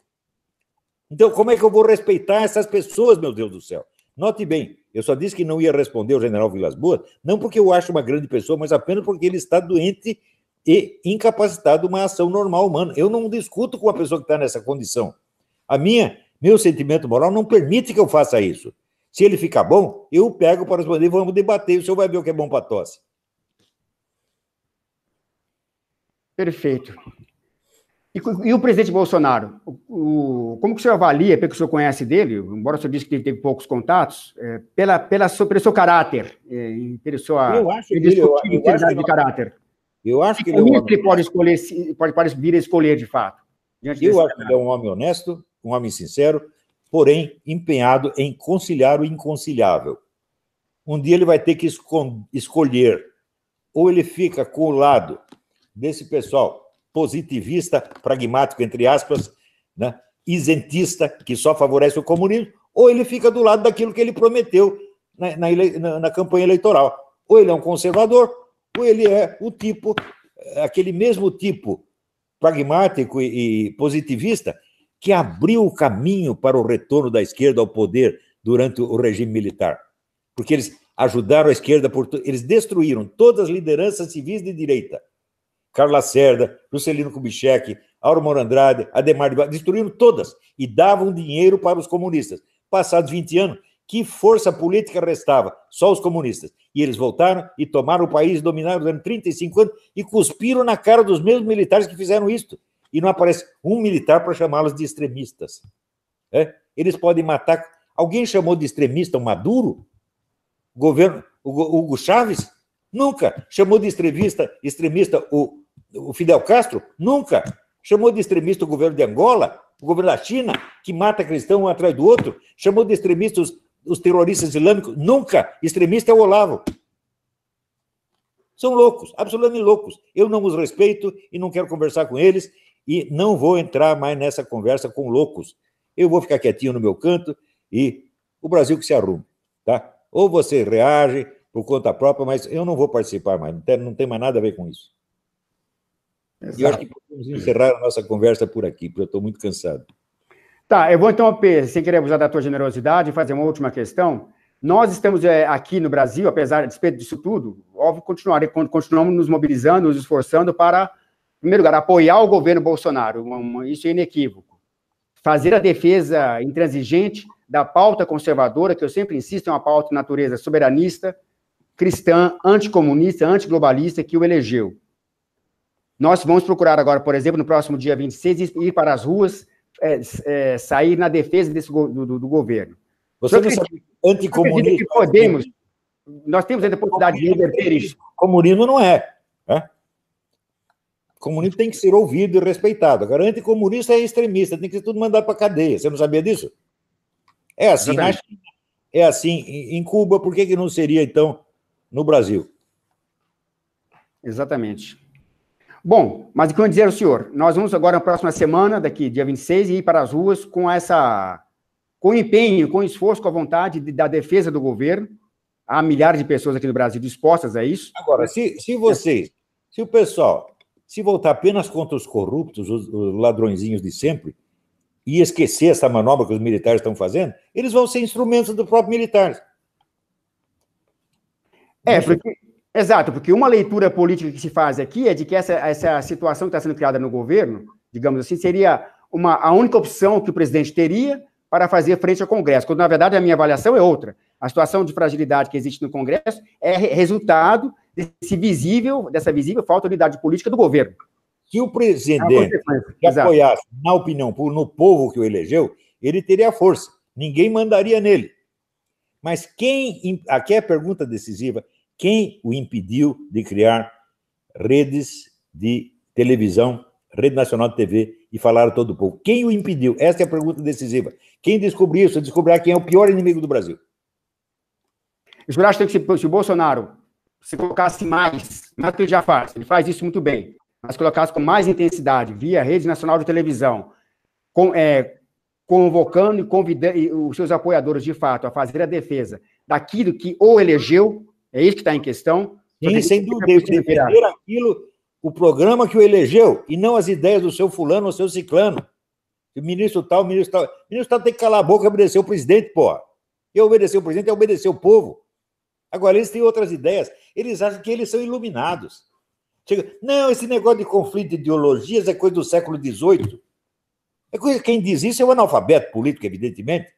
Então, como é que eu vou respeitar essas pessoas, meu Deus do céu? Note bem, eu só disse que não ia responder ao general Vilas Boas, não porque eu acho uma grande pessoa, mas apenas porque ele está doente e incapacitado de uma ação normal humana. Eu não discuto com uma pessoa que está nessa condição. Meu sentimento moral não permite que eu faça isso. Se ele ficar bom, eu pego para responder e vamos debater. O senhor vai ver o que é bom para tosse. Perfeito. E o presidente Bolsonaro? Como que o senhor avalia, pelo que o senhor conhece dele, embora o senhor disse que ele teve poucos contatos, pelo seu caráter, pela sua integridade de caráter? Eu acho que ele é um homem que ele pode escolher, pode vir a escolher, de fato. Eu acho que ele é um homem honesto, um homem sincero, porém empenhado em conciliar o inconciliável. Um dia ele vai ter que escolher, ou ele fica com o lado desse pessoal positivista, pragmático, entre aspas, né, isentista, que só favorece o comunismo, ou ele fica do lado daquilo que ele prometeu na campanha eleitoral. Ou ele é um conservador, ou ele é o tipo, aquele mesmo tipo pragmático e positivista que abriu o caminho para o retorno da esquerda ao poder durante o regime militar. Porque eles ajudaram a esquerda, eles destruíram todas as lideranças civis de direita. Carlos Lacerda, Juscelino Kubitschek, Auro Moro Andrade, Adhemar de Barros, destruíram todas e davam dinheiro para os comunistas. Passados 20 anos, Que força política restava? Só os comunistas. E eles voltaram e tomaram o país, dominaram durante 35 anos e cuspiram na cara dos mesmos militares que fizeram isso. E não aparece um militar para chamá-los de extremistas. Eles podem matar... Alguém chamou de extremista o Maduro? O governo, o Hugo Chávez? Nunca. Chamou de extremista o Fidel Castro? Nunca. Chamou de extremista o governo de Angola? O governo da China, que mata cristão um atrás do outro? Chamou de extremista os terroristas islâmicos? Nunca. Extremista é o Olavo. São loucos, absolutamente loucos. Eu não os respeito e não quero conversar com eles e não vou entrar mais nessa conversa com loucos. Eu vou ficar quietinho no meu canto e o Brasil que se arrume, tá? Ou você reage por conta própria, mas eu não vou participar mais, não tem mais nada a ver com isso. Exato. E eu acho que podemos encerrar a nossa conversa por aqui, porque eu estou muito cansado. Tá, eu vou então, sem querer abusar da tua generosidade, fazer uma última questão. Nós estamos aqui no Brasil, apesar disso tudo, óbvio, continuamos nos mobilizando, nos esforçando para, em primeiro lugar, apoiar o governo Bolsonaro, isso é inequívoco. Fazer a defesa intransigente da pauta conservadora, que eu sempre insisto, é uma pauta de natureza soberanista, cristã, anticomunista, antiglobalista, que o elegeu. Nós vamos procurar agora, por exemplo, no próximo dia 26, ir para as ruas, sair na defesa do governo. Você não sabe, anticomunista... Que podemos, nós temos ainda a possibilidade de reverter isso. Comunismo não é. Comunismo tem que ser ouvido e respeitado. Agora, anticomunista é extremista, tem que ser tudo mandado para a cadeia. Você não sabia disso? É assim na China, é assim em Cuba, por que não seria, então, no Brasil? Exatamente. Bom, mas o que eu ia dizer ao senhor, nós vamos agora na próxima semana, daqui dia 26, ir para as ruas com empenho, com esforço, com a vontade da defesa do governo. Há milhares de pessoas aqui no Brasil dispostas a isso. Agora, se o pessoal se voltar apenas contra os corruptos, os ladrõezinhos de sempre, e esquecer essa manobra que os militares estão fazendo, eles vão ser instrumentos do próprio militares. Exato, porque uma leitura política que se faz aqui é de que essa situação que está sendo criada no governo, digamos assim, seria a única opção que o presidente teria para fazer frente ao Congresso, quando, na verdade, a minha avaliação é outra. A situação de fragilidade que existe no Congresso é resultado dessa visível falta de unidade política do governo. Se o presidente apoiasse, na opinião pública, no povo que o elegeu, ele teria força. Ninguém mandaria nele. Mas aqui é a pergunta decisiva, quem o impediu de criar redes de televisão, Rede Nacional de TV, e falar a todo o povo? Quem o impediu? Essa é a pergunta decisiva. Quem descobriu isso, descobrirá quem é o pior inimigo do Brasil. O senhor acha que se o Bolsonaro se colocasse mais do que ele já faz, ele faz isso muito bem, mas colocasse com mais intensidade, via Rede Nacional de Televisão, convocando e convidando os seus apoiadores, de fato, a fazer a defesa daquilo que o elegeu, é isso que está em questão. Sim, sem dúvida, defender aquilo, o programa que o elegeu, e não as ideias do seu fulano ou seu ciclano. O ministro tal tem que calar a boca e obedecer o presidente, porra. E obedecer o presidente é obedecer o povo. Agora, eles têm outras ideias. Eles acham que eles são iluminados. Não, esse negócio de conflito de ideologias é coisa do século XVIII. Quem diz isso é o analfabeto político, evidentemente.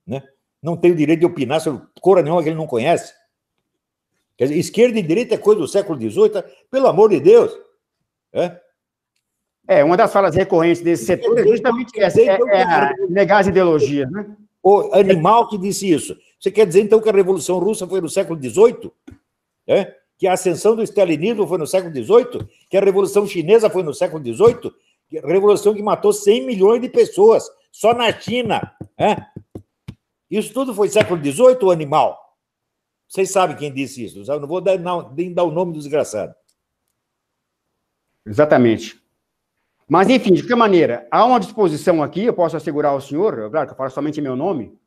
Né? Não tem o direito de opinar sobre cor nenhuma que ele não conhece. Quer dizer, esquerda e direita é coisa do século XVIII, pelo amor de Deus. Uma das falas recorrentes desse setor é justamente negar as ideologias, né? O animal que disse isso. Você quer dizer, então, que a Revolução Russa foi no século XVIII? Que a ascensão do stalinismo foi no século XVIII? Que a Revolução Chinesa foi no século XVIII? A revolução que matou 100 milhões de pessoas, só na China. Isso tudo foi século XVIII, o animal? Vocês sabem quem disse isso. Eu não vou nem dar o nome do desgraçado. Exatamente. Mas, enfim, de qualquer maneira, há uma disposição aqui, eu posso assegurar ao senhor, claro que eu falo somente em meu nome,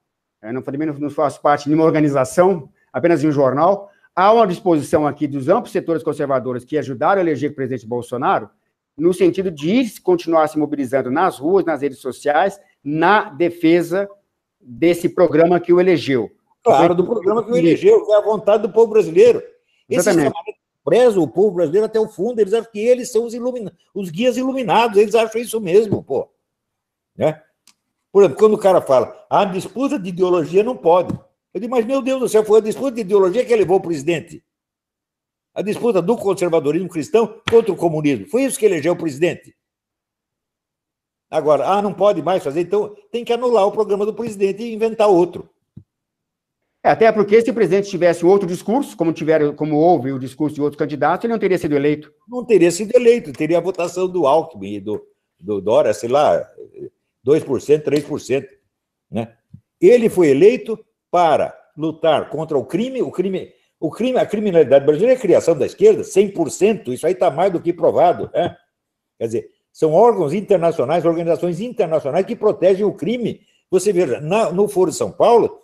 também não faço parte de nenhuma organização, apenas de um jornal, há uma disposição aqui dos amplos setores conservadores que ajudaram a eleger o presidente Bolsonaro, no sentido de continuar se mobilizando nas ruas, nas redes sociais, na defesa desse programa que o elegeu. Claro, do programa que o elegeu, que é a vontade do povo brasileiro. Exatamente. Prezam o povo brasileiro até o fundo, eles acham que eles são os guias iluminados, eles acham isso mesmo, pô. Né? Por exemplo, quando o cara fala, a disputa de ideologia não pode. Eu digo, mas, meu Deus do céu, foi a disputa de ideologia que levou o presidente. A disputa do conservadorismo cristão contra o comunismo. Foi isso que elegeu o presidente. Agora, não pode mais fazer, então tem que anular o programa do presidente e inventar outro. Até porque se o presidente tivesse outro discurso, como houve o discurso de outros candidatos, ele não teria sido eleito. Não teria sido eleito, teria a votação do Alckmin e do Dória, sei lá, 2%, 3%. Né? Ele foi eleito para lutar contra o crime, a criminalidade brasileira é a criação da esquerda, 100%, isso aí está mais do que provado. Né? Quer dizer, são órgãos internacionais, organizações internacionais que protegem o crime. Você veja, no Foro de São Paulo,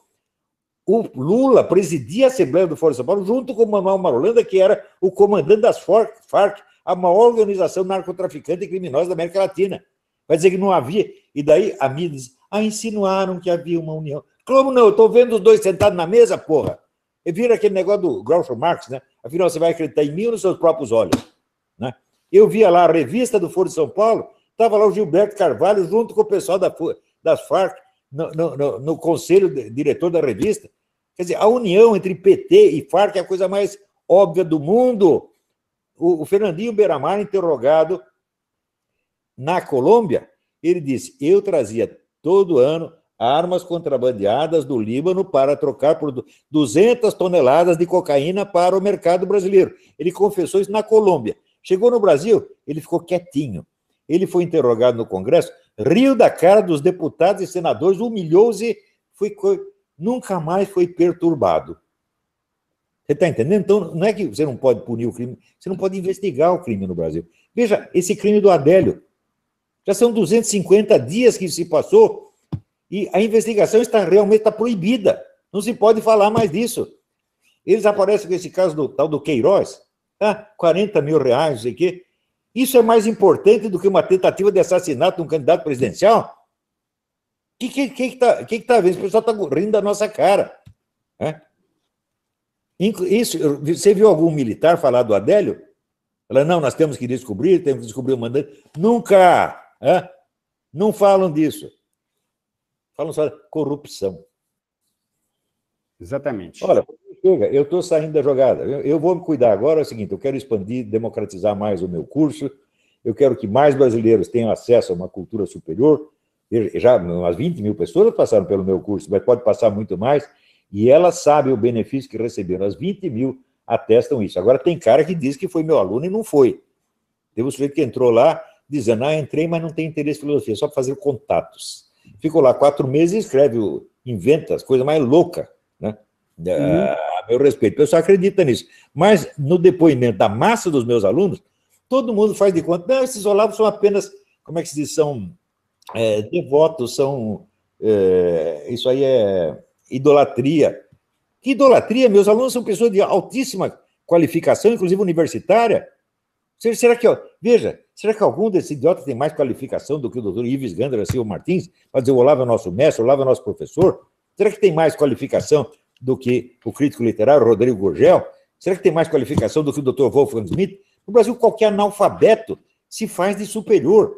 o Lula presidia a Assembleia do Foro de São Paulo junto com o Manuel Marulanda, que era o comandante das Farc, a maior organização narcotraficante e criminosa da América Latina. Vai dizer que não havia. E daí a mídia diz, insinuaram que havia uma união. Como não? Eu estou vendo os dois sentados na mesa, porra. E vira aquele negócio do Groucho Marx, né? Afinal, você vai acreditar em mim ou nos seus próprios olhos? Né? Eu via lá a revista do Foro de São Paulo, estava lá o Gilberto Carvalho junto com o pessoal das Farc, no conselho diretor da revista. Quer dizer, a união entre PT e Farc é a coisa mais óbvia do mundo. O Fernandinho Beiramar, interrogado na Colômbia, ele disse, eu trazia todo ano armas contrabandeadas do Líbano para trocar por 200 toneladas de cocaína para o mercado brasileiro. Ele confessou isso na Colômbia. Chegou no Brasil, ele ficou quietinho. Ele foi interrogado no Congresso, riu da cara dos deputados e senadores, humilhou-se, nunca mais foi perturbado. Você está entendendo? Então, não é que você não pode punir o crime, você não pode investigar o crime no Brasil. Veja, esse crime do Adélio. Já são 250 dias que se passou e a investigação realmente está proibida. Não se pode falar mais disso. Eles aparecem com esse caso do tal do Queiroz, 40 mil reais, não sei o quê. Isso é mais importante do que uma tentativa de assassinato de um candidato presidencial? O que está vendo? O pessoal está rindo da nossa cara. Né? Isso, você viu algum militar falar do Adélio? Ela, não, nós temos que descobrir o mandante. Nunca! Não falam disso. Falam só de corrupção. Exatamente. Olha, chega, eu estou saindo da jogada. Eu vou me cuidar agora, é o seguinte, eu quero expandir, democratizar mais o meu curso, eu quero que mais brasileiros tenham acesso a uma cultura superior. Já umas 20 mil pessoas passaram pelo meu curso, mas pode passar muito mais, e elas sabem o benefício que receberam. As 20 mil atestam isso. Agora, tem cara que diz que foi meu aluno e não foi. Teve um sujeito que entrou lá, dizendo, entrei, mas não tem interesse em filosofia, só para fazer contatos. Ficou lá 4 meses e escreve, inventa as coisas mais loucas, né? A meu respeito. O pessoal acredita nisso. Mas, no depoimento da massa dos meus alunos, todo mundo faz de conta, não, esses Olavos são apenas, como é que se diz, são devotos, são... isso aí é idolatria. Que idolatria? Meus alunos são pessoas de altíssima qualificação, inclusive universitária. Será que, veja, será que algum desses idiotas tem mais qualificação do que o doutor Ives Gandra Silva Martins, para dizer o Olavo é nosso mestre, o Olavo é nosso professor? Será que tem mais qualificação do que o crítico literário Rodrigo Gurgel? Será que tem mais qualificação do que o doutor Wolfgang Schmidt? No Brasil, qualquer analfabeto se faz de superior.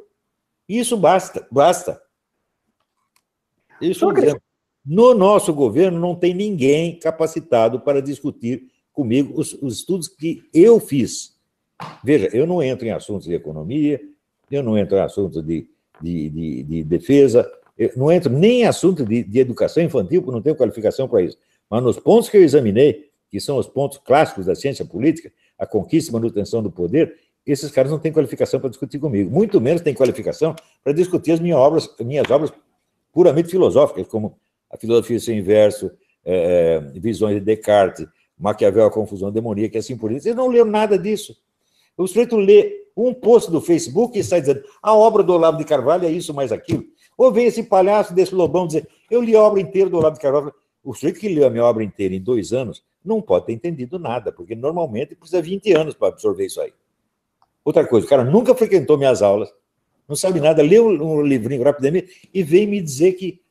Isso basta. Isso é um exemplo. No nosso governo, não tem ninguém capacitado para discutir comigo os estudos que eu fiz. Veja, eu não entro em assuntos de economia, eu não entro em assuntos de defesa, eu não entro nem em assuntos de educação infantil, porque não tenho qualificação para isso. Mas nos pontos que eu examinei, que são os pontos clássicos da ciência política, a conquista e manutenção do poder, esses caras não têm qualificação para discutir comigo. Muito menos têm qualificação para discutir as minhas obras puramente filosóficas, como a filosofia sem inverso, visões de Descartes, Maquiavel, a confusão demoníaca, e assim por diante. Eles não leram nada disso. O sujeito lê um post do Facebook e sai dizendo a obra do Olavo de Carvalho é isso mais aquilo. Ou vem esse palhaço desse Lobão dizer eu li a obra inteira do Olavo de Carvalho. O sujeito que leu a minha obra inteira em 2 anos não pode ter entendido nada, porque normalmente precisa 20 anos para absorver isso aí. Outra coisa, o cara nunca frequentou minhas aulas, não sabe nada, leu um livrinho rapidamente e vem me dizer que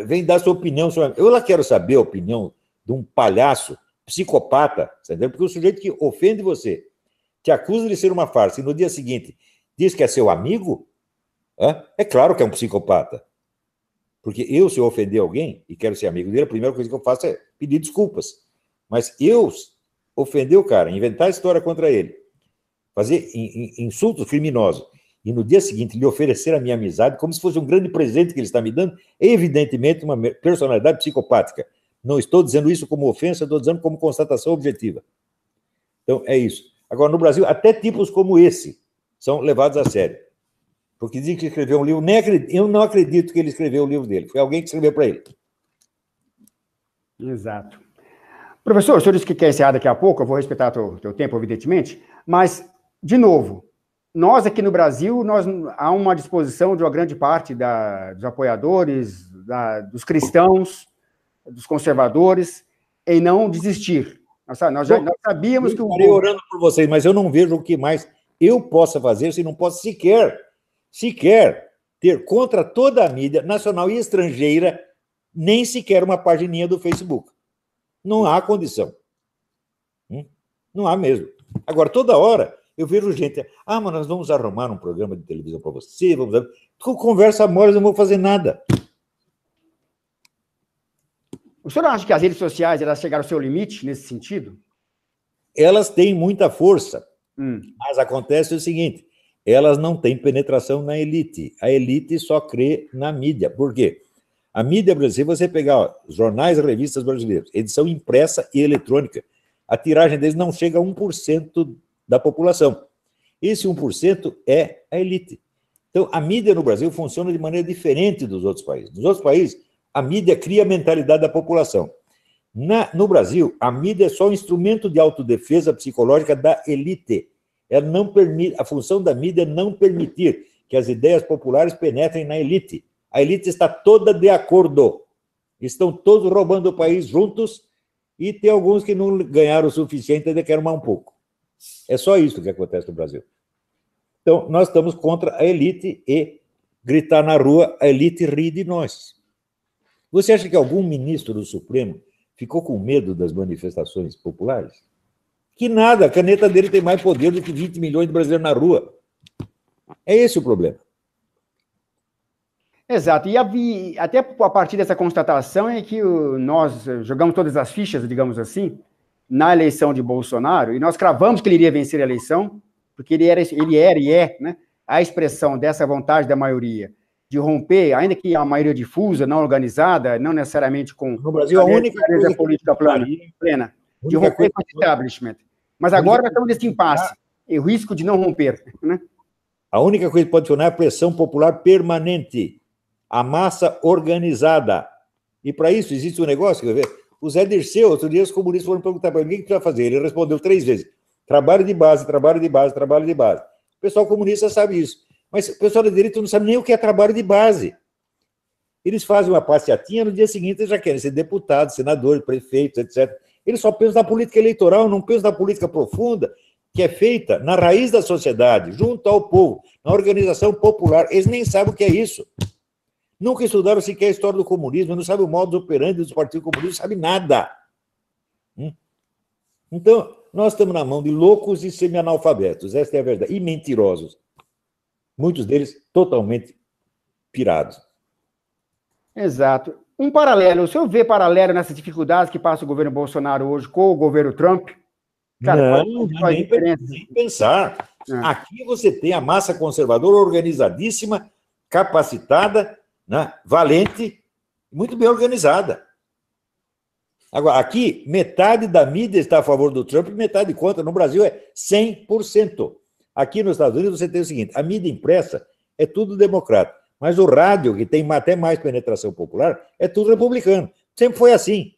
vem dar sua opinião sobre... Eu lá quero saber a opinião de um palhaço psicopata, entendeu? Porque o sujeito que ofende você, te acusa de ser uma farsa e no dia seguinte diz que é seu amigo, é claro que é um psicopata. Porque eu, se eu ofender alguém e quero ser amigo dele, a primeira coisa que eu faço é pedir desculpas. Mas eu ofender o cara, inventar história contra ele, fazer insultos criminosos, e no dia seguinte lhe oferecer a minha amizade como se fosse um grande presente que ele está me dando, é evidentemente uma personalidade psicopática. Não estou dizendo isso como ofensa, estou dizendo como constatação objetiva. Então, é isso. Agora, no Brasil, até tipos como esse são levados a sério. Porque dizem que escreveu um livro, eu não acredito que ele escreveu o livro dele, foi alguém que escreveu para ele. Exato. Professor, o senhor disse que quer encerrar daqui a pouco, eu vou respeitar o teu tempo, evidentemente, mas, de novo, nós aqui no Brasil, há uma disposição de uma grande parte dos apoiadores, dos cristãos, dos conservadores, em não desistir. Nós sabíamos que eu estarei orando por vocês, mas eu não vejo o que mais eu possa fazer se não posso sequer ter contra toda a mídia nacional e estrangeira nem sequer uma pagininha do Facebook. Não há condição. Não há mesmo. Agora, toda hora eu vejo gente, mas nós vamos arrumar um programa de televisão para você, com conversa mole, eu não vou fazer nada. O senhor acha que as redes sociais elas chegaram ao seu limite nesse sentido? Elas têm muita força, mas acontece o seguinte, elas não têm penetração na elite. A elite só crê na mídia. Por quê? A mídia brasileira, se você pegar os jornais e revistas brasileiros, edição impressa e eletrônica, a tiragem deles não chega a 1% da população. Esse 1% é a elite. Então, a mídia no Brasil funciona de maneira diferente dos outros países. Nos outros países, a mídia cria a mentalidade da população. No Brasil, a mídia é só um instrumento de autodefesa psicológica da elite. Ela não permite, a função da mídia é não permitir que as ideias populares penetrem na elite. A elite está toda de acordo. Estão todos roubando o país juntos e tem alguns que não ganharam o suficiente e ainda querem mais um pouco. É só isso que acontece no Brasil. Então, nós estamos contra a elite e gritar na rua, a elite ri de nós. Você acha que algum ministro do Supremo ficou com medo das manifestações populares? Que nada, a caneta dele tem mais poder do que 20 milhões de brasileiros na rua. É esse o problema. Exato, e até a partir dessa constatação é que nós jogamos todas as fichas, digamos assim, na eleição de Bolsonaro, e nós cravamos que ele iria vencer a eleição, porque ele era e é, né, a expressão dessa vontade da maioria de romper, ainda que a maioria difusa, não organizada, não necessariamente com no Brasil, a única coisa política plena, de romper com o establishment. Mas agora nós estamos nesse impasse, e o risco de não romper. Né? A única coisa que pode funcionar é a pressão popular permanente, a massa organizada. E para isso existe um negócio, quer ver? O Zé Dirceu, outro dia os comunistas foram perguntar para ele o que precisa fazer. Ele respondeu 3 vezes: trabalho de base, trabalho de base, trabalho de base. O pessoal comunista sabe isso. Mas o pessoal da direita não sabe nem o que é trabalho de base. Eles fazem uma passeatinha, no dia seguinte eles já querem ser deputados, senadores, prefeitos, etc. Eles só pensam na política eleitoral, não pensam na política profunda, que é feita na raiz da sociedade, junto ao povo, na organização popular. Eles nem sabem o que é isso. Nunca estudaram sequer a história do comunismo, não sabem o modus operandi dos partidos comunistas, não sabem nada. Então, nós estamos na mão de loucos e semi-analfabetos, esta é a verdade, e mentirosos. Muitos deles totalmente pirados. Exato. Um paralelo, o senhor vê paralelo nessas dificuldades que passa o governo Bolsonaro hoje com o governo Trump? Cara, não, nem pensar. Aqui você tem a massa conservadora organizadíssima, capacitada, né, valente, muito bem organizada. Agora, aqui, metade da mídia está a favor do Trump e metade contra. No Brasil é 100%. Aqui nos Estados Unidos você tem o seguinte, a mídia impressa é tudo democrata, mas o rádio, que tem até mais penetração popular, é tudo republicano. Sempre foi assim.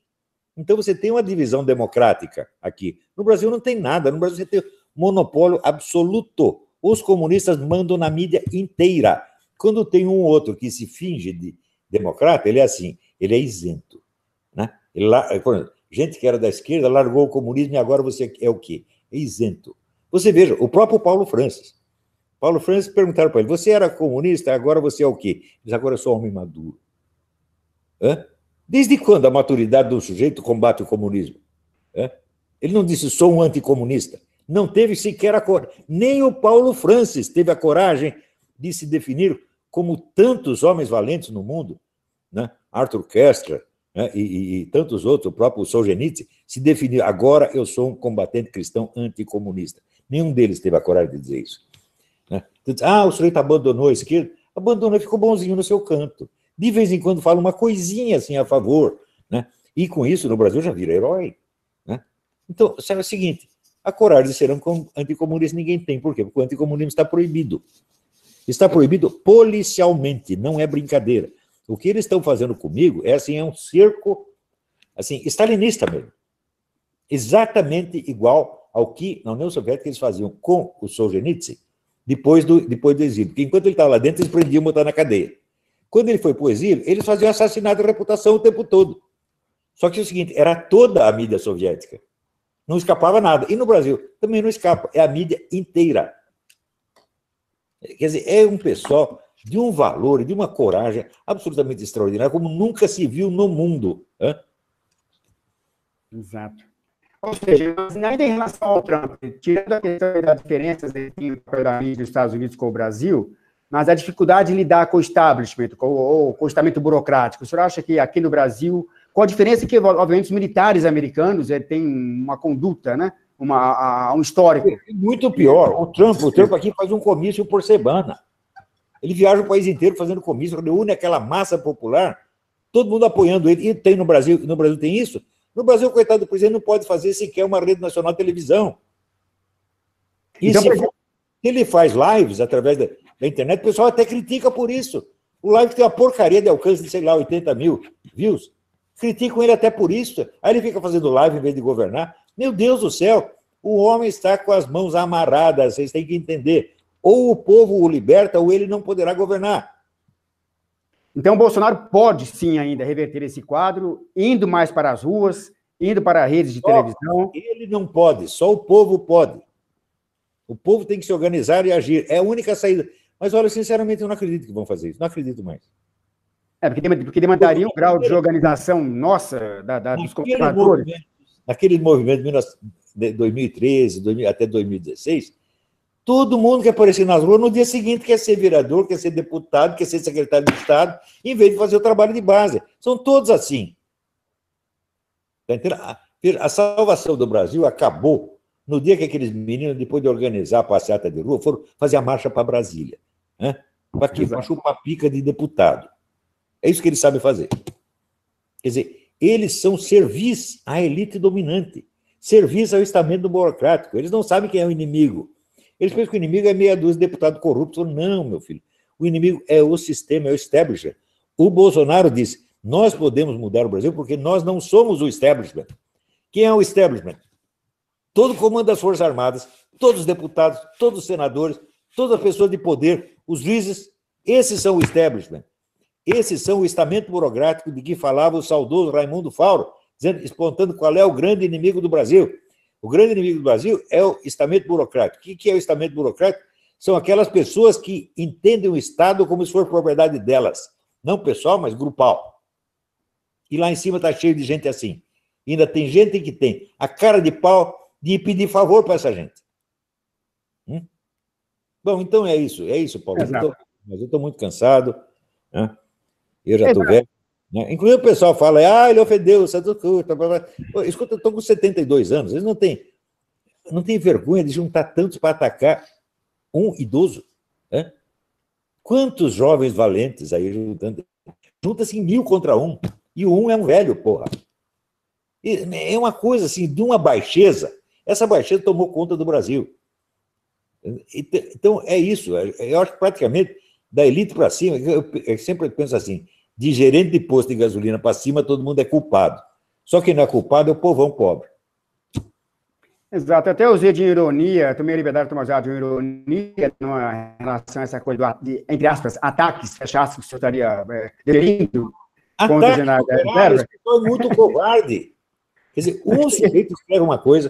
Então você tem uma divisão democrática aqui. No Brasil não tem nada, no Brasil você tem monopólio absoluto. Os comunistas mandam na mídia inteira. Quando tem um ou outro que se finge de democrata, ele é assim, ele é isento. Né? Gente que era da esquerda largou o comunismo e agora você é o quê? É isento. Você veja, o próprio Paulo Francis. Paulo Francis perguntaram para ele, você era comunista, agora você é o quê? Ele disse, agora eu sou homem maduro. Desde quando a maturidade do sujeito combate o comunismo? Ele não disse, sou um anticomunista. Não teve sequer a coragem. Nem o Paulo Francis teve a coragem de se definir como tantos homens valentes no mundo, né? Arthur Koestler, né? E tantos outros, o próprio Solzhenitsyn, se definiu, agora eu sou um combatente cristão anticomunista. Nenhum deles teve a coragem de dizer isso. Né? Então, o sujeito abandonou a esquerda, abandonou e ficou bonzinho no seu canto. De vez em quando fala uma coisinha assim a favor, né? E com isso, no Brasil, já vira herói. Né? Então, sabe o seguinte, a coragem de ser anticomunista ninguém tem. Por quê? Porque o anticomunismo está proibido. Está proibido policialmente, não é brincadeira. O que eles estão fazendo comigo é assim, é um cerco assim, stalinista mesmo. Exatamente igual ao que na União Soviética eles faziam com o Solzhenitsyn depois do exílio. Porque enquanto ele estava lá dentro, eles prendiam e botavam na cadeia. Quando ele foi para o exílio, eles faziam assassinato de reputação o tempo todo. Só que é o seguinte, era toda a mídia soviética. Não escapava nada. E no Brasil também não escapa, é a mídia inteira. Quer dizer, é um pessoal de um valor e de uma coragem absolutamente extraordinária, como nunca se viu no mundo. Hein? Exato. Ou seja, ainda em relação ao Trump, tirando a questão das diferenças entre o papel da mídia dos Estados Unidos com o Brasil, mas a dificuldade de lidar com o establishment, com o estamento burocrático, o senhor acha que aqui no Brasil, com a diferença que, obviamente, os militares americanos têm uma conduta, né? Um histórico. Muito pior. O Trump aqui faz um comício por semana. Ele viaja o país inteiro fazendo comício, reúne aquela massa popular, todo mundo apoiando ele. E tem no Brasil tem isso? No Brasil, coitado do presidente, não pode fazer sequer uma rede nacional de televisão. E então, se ele faz lives através da internet, o pessoal até critica por isso. O live tem uma porcaria de alcance de, sei lá, 80 mil views. Criticam ele até por isso. Aí ele fica fazendo live em vez de governar. Meu Deus do céu, o homem está com as mãos amarradas, vocês têm que entender. Ou o povo o liberta, ou ele não poderá governar. Então, o Bolsonaro pode, sim, ainda reverter esse quadro, indo mais para as ruas, indo para redes de televisão. Ele não pode, só o povo pode. O povo tem que se organizar e agir. É a única saída. Mas, olha, sinceramente, eu não acredito que vão fazer isso. Não acredito mais. Porque demandaria um grau de organização nossa, dos conservadores. Naquele movimento de 2013 até 2016, todo mundo que aparecia nas ruas, no dia seguinte quer ser vereador, quer ser deputado, quer ser secretário de Estado, em vez de fazer o trabalho de base. São todos assim. A salvação do Brasil acabou no dia que aqueles meninos, depois de organizar a passeata de rua, foram fazer a marcha para Brasília. Né? Para quê? Para chupar pica de deputado. É isso que eles sabem fazer. Quer dizer, eles são serviço à elite dominante, serviço ao estamento burocrático. Eles não sabem quem é o inimigo. Eles pensam que o inimigo é meia dúzia de deputados corruptos. Não, meu filho. O inimigo é o sistema, é o establishment. O Bolsonaro disse, nós podemos mudar o Brasil porque nós não somos o establishment. Quem é o establishment? Todo o comando das Forças Armadas, todos os deputados, todos os senadores, todas as pessoas de poder, os juízes, esses são o establishment. Esses são o estamento burocrático de que falava o saudoso Raimundo Fauro, espontando qual é o grande inimigo do Brasil. O grande inimigo do Brasil é o estamento burocrático. O que é o estamento burocrático? São aquelas pessoas que entendem o Estado como se for propriedade delas. Não pessoal, mas grupal. E lá em cima está cheio de gente assim. E ainda tem gente que tem a cara de pau de pedir favor para essa gente. Bom, então é isso, Paulo. Mas eu estou muito cansado, né? Eu já estou velho. Né? Inclusive o pessoal fala, ele ofendeu o Santos Cruz. Escuta, eu estou com 72 anos, eles não têm vergonha de juntar tantos para atacar um idoso. Né? Quantos jovens valentes aí juntando? Junta-se 1000 contra 1, e o 1 é um velho, porra. E é uma coisa assim, de uma baixeza. Essa baixeza tomou conta do Brasil. Então, é isso. Eu acho que praticamente, da elite para cima, eu sempre penso assim, de gerente de posto de gasolina para cima, todo mundo é culpado. Só quem não é culpado é o povão pobre. Exato. Até usei de ironia, tomei a liberdade de tomar usar de ironia em relação a essa coisa de, entre aspas, ataques, fecha aspas, que o senhor estaria derindo contra o general. Isso é muito covarde. Quer dizer, um sujeito escreve uma coisa,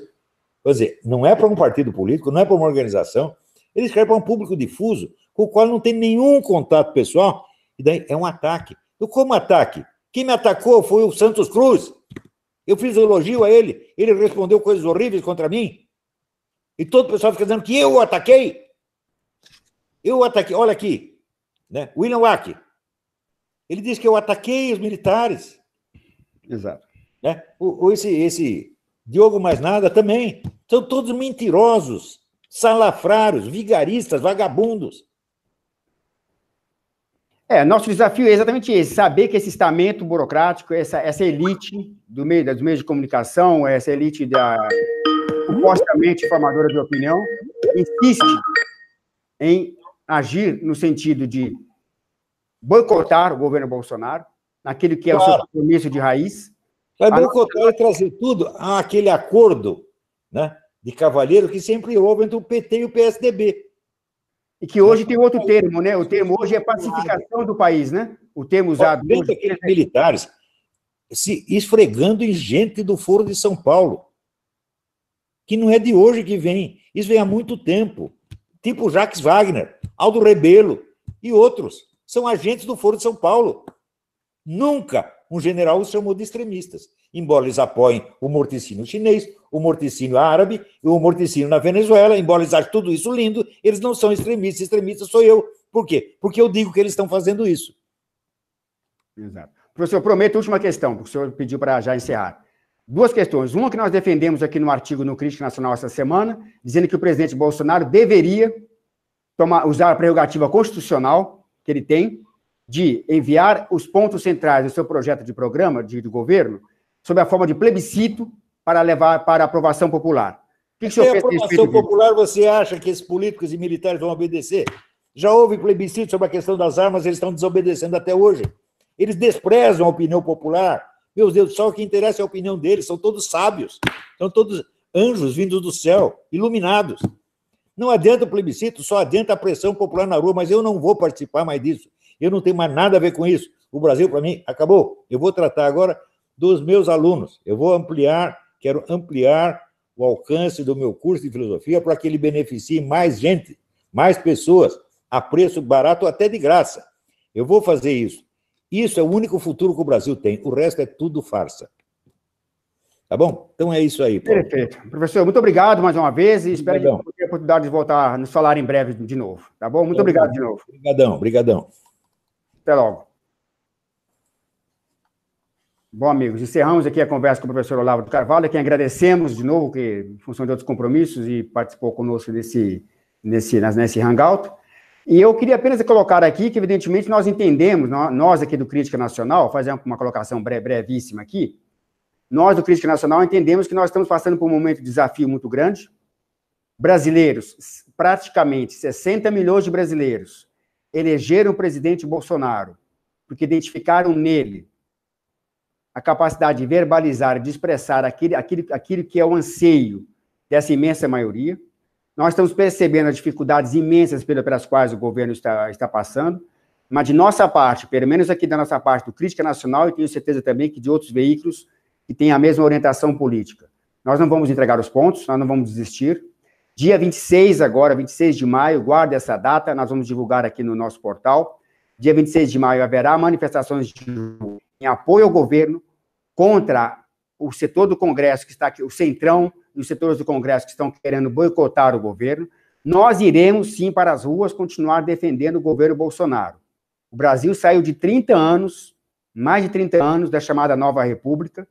quer dizer, não é para um partido político, não é para uma organização, ele escreve para um público difuso, com o qual não tem nenhum contato pessoal, e daí é um ataque. Então, como ataque? Quem me atacou foi o Santos Cruz. Eu fiz um elogio a ele, ele respondeu coisas horríveis contra mim, e todo o pessoal fica dizendo que eu o ataquei. Eu o ataquei, olha aqui, né? William Wack. Ele diz que eu ataquei os militares. Exato. Né? Esse Diogo Mais Nada também. São todos mentirosos, salafrários, vigaristas, vagabundos. Nosso desafio é exatamente esse, saber que esse estamento burocrático, essa elite dos meios de comunicação, essa elite supostamente formadora de opinião, insiste em agir no sentido de boicotar o governo Bolsonaro, naquilo que é o seu compromisso de raiz. Vai boicotar e trazer tudo àquele acordo, né, de cavalheiro que sempre houve entre o PT e o PSDB. E que hoje tem outro termo, né? O termo hoje é pacificação do país, né? O termo usado hoje... Aqueles militares se esfregando em gente do Foro de São Paulo, que não é de hoje que vem, isso vem há muito tempo. Tipo Jacques Wagner, Aldo Rebelo e outros, são agentes do Foro de São Paulo. Nunca um general os chamou de extremistas, embora eles apoiem o morticínio chinês, o morticínio árabe e o morticínio na Venezuela, embora eles achem tudo isso lindo, eles não são extremistas, extremista sou eu. Por quê? Porque eu digo que eles estão fazendo isso. Exato. Professor, prometo a última questão, porque o senhor pediu para já encerrar. Duas questões. Uma que nós defendemos aqui no artigo no Crítica Nacional essa semana, dizendo que o presidente Bolsonaro deveria usar a prerrogativa constitucional que ele tem de enviar os pontos centrais do seu projeto de programa de governo sob a forma de plebiscito para levar para aprovação popular. O que o senhor pensa a respeito disso? Aprovação popular, você acha que esses políticos e militares vão obedecer? Já houve plebiscito sobre a questão das armas, eles estão desobedecendo até hoje. Eles desprezam a opinião popular. Meu Deus, só o que interessa é a opinião deles, são todos sábios, são todos anjos vindos do céu, iluminados. Não adianta o plebiscito, só adianta a pressão popular na rua, mas eu não vou participar mais disso. Eu não tenho mais nada a ver com isso. O Brasil, para mim, acabou. Eu vou tratar agora dos meus alunos. Eu vou quero ampliar o alcance do meu curso de filosofia para que ele beneficie mais gente, mais pessoas, a preço barato, até de graça. Eu vou fazer isso. Isso é o único futuro que o Brasil tem. O resto é tudo farsa. Tá bom? Então é isso aí, Paulo. Perfeito. Professor, muito obrigado mais uma vez e espero que a gente tenha a oportunidade de voltar a nos falar em breve de novo. Tá bom? Muito obrigado de novo. Obrigadão. Até logo. Bom, amigos, encerramos aqui a conversa com o professor Olavo de Carvalho, a quem agradecemos de novo, que, em função de outros compromissos, e participou conosco nesse Hangout. E eu queria apenas colocar aqui que, evidentemente, nós entendemos, nós aqui do Crítica Nacional, fazer uma colocação brevíssima aqui, nós do Crítica Nacional entendemos que nós estamos passando por um momento de desafio muito grande. Brasileiros, praticamente 60 milhões de brasileiros, elegeram o presidente Bolsonaro, porque identificaram nele a capacidade de verbalizar, de expressar aquilo que é o anseio dessa imensa maioria. Nós estamos percebendo as dificuldades imensas pelas quais o governo está passando, mas de nossa parte, pelo menos aqui da nossa parte do Crítica Nacional, e tenho certeza também que de outros veículos que têm a mesma orientação política, nós não vamos entregar os pontos, nós não vamos desistir. Dia 26 agora, 26 de maio, guarde essa data, nós vamos divulgar aqui no nosso portal. Dia 26 de maio haverá manifestações em apoio ao governo contra o setor do Congresso que está aqui, o Centrão e os setores do Congresso que estão querendo boicotar o governo. Nós iremos, sim, para as ruas continuar defendendo o governo Bolsonaro. O Brasil saiu de 30 anos, mais de 30 anos, da chamada Nova República,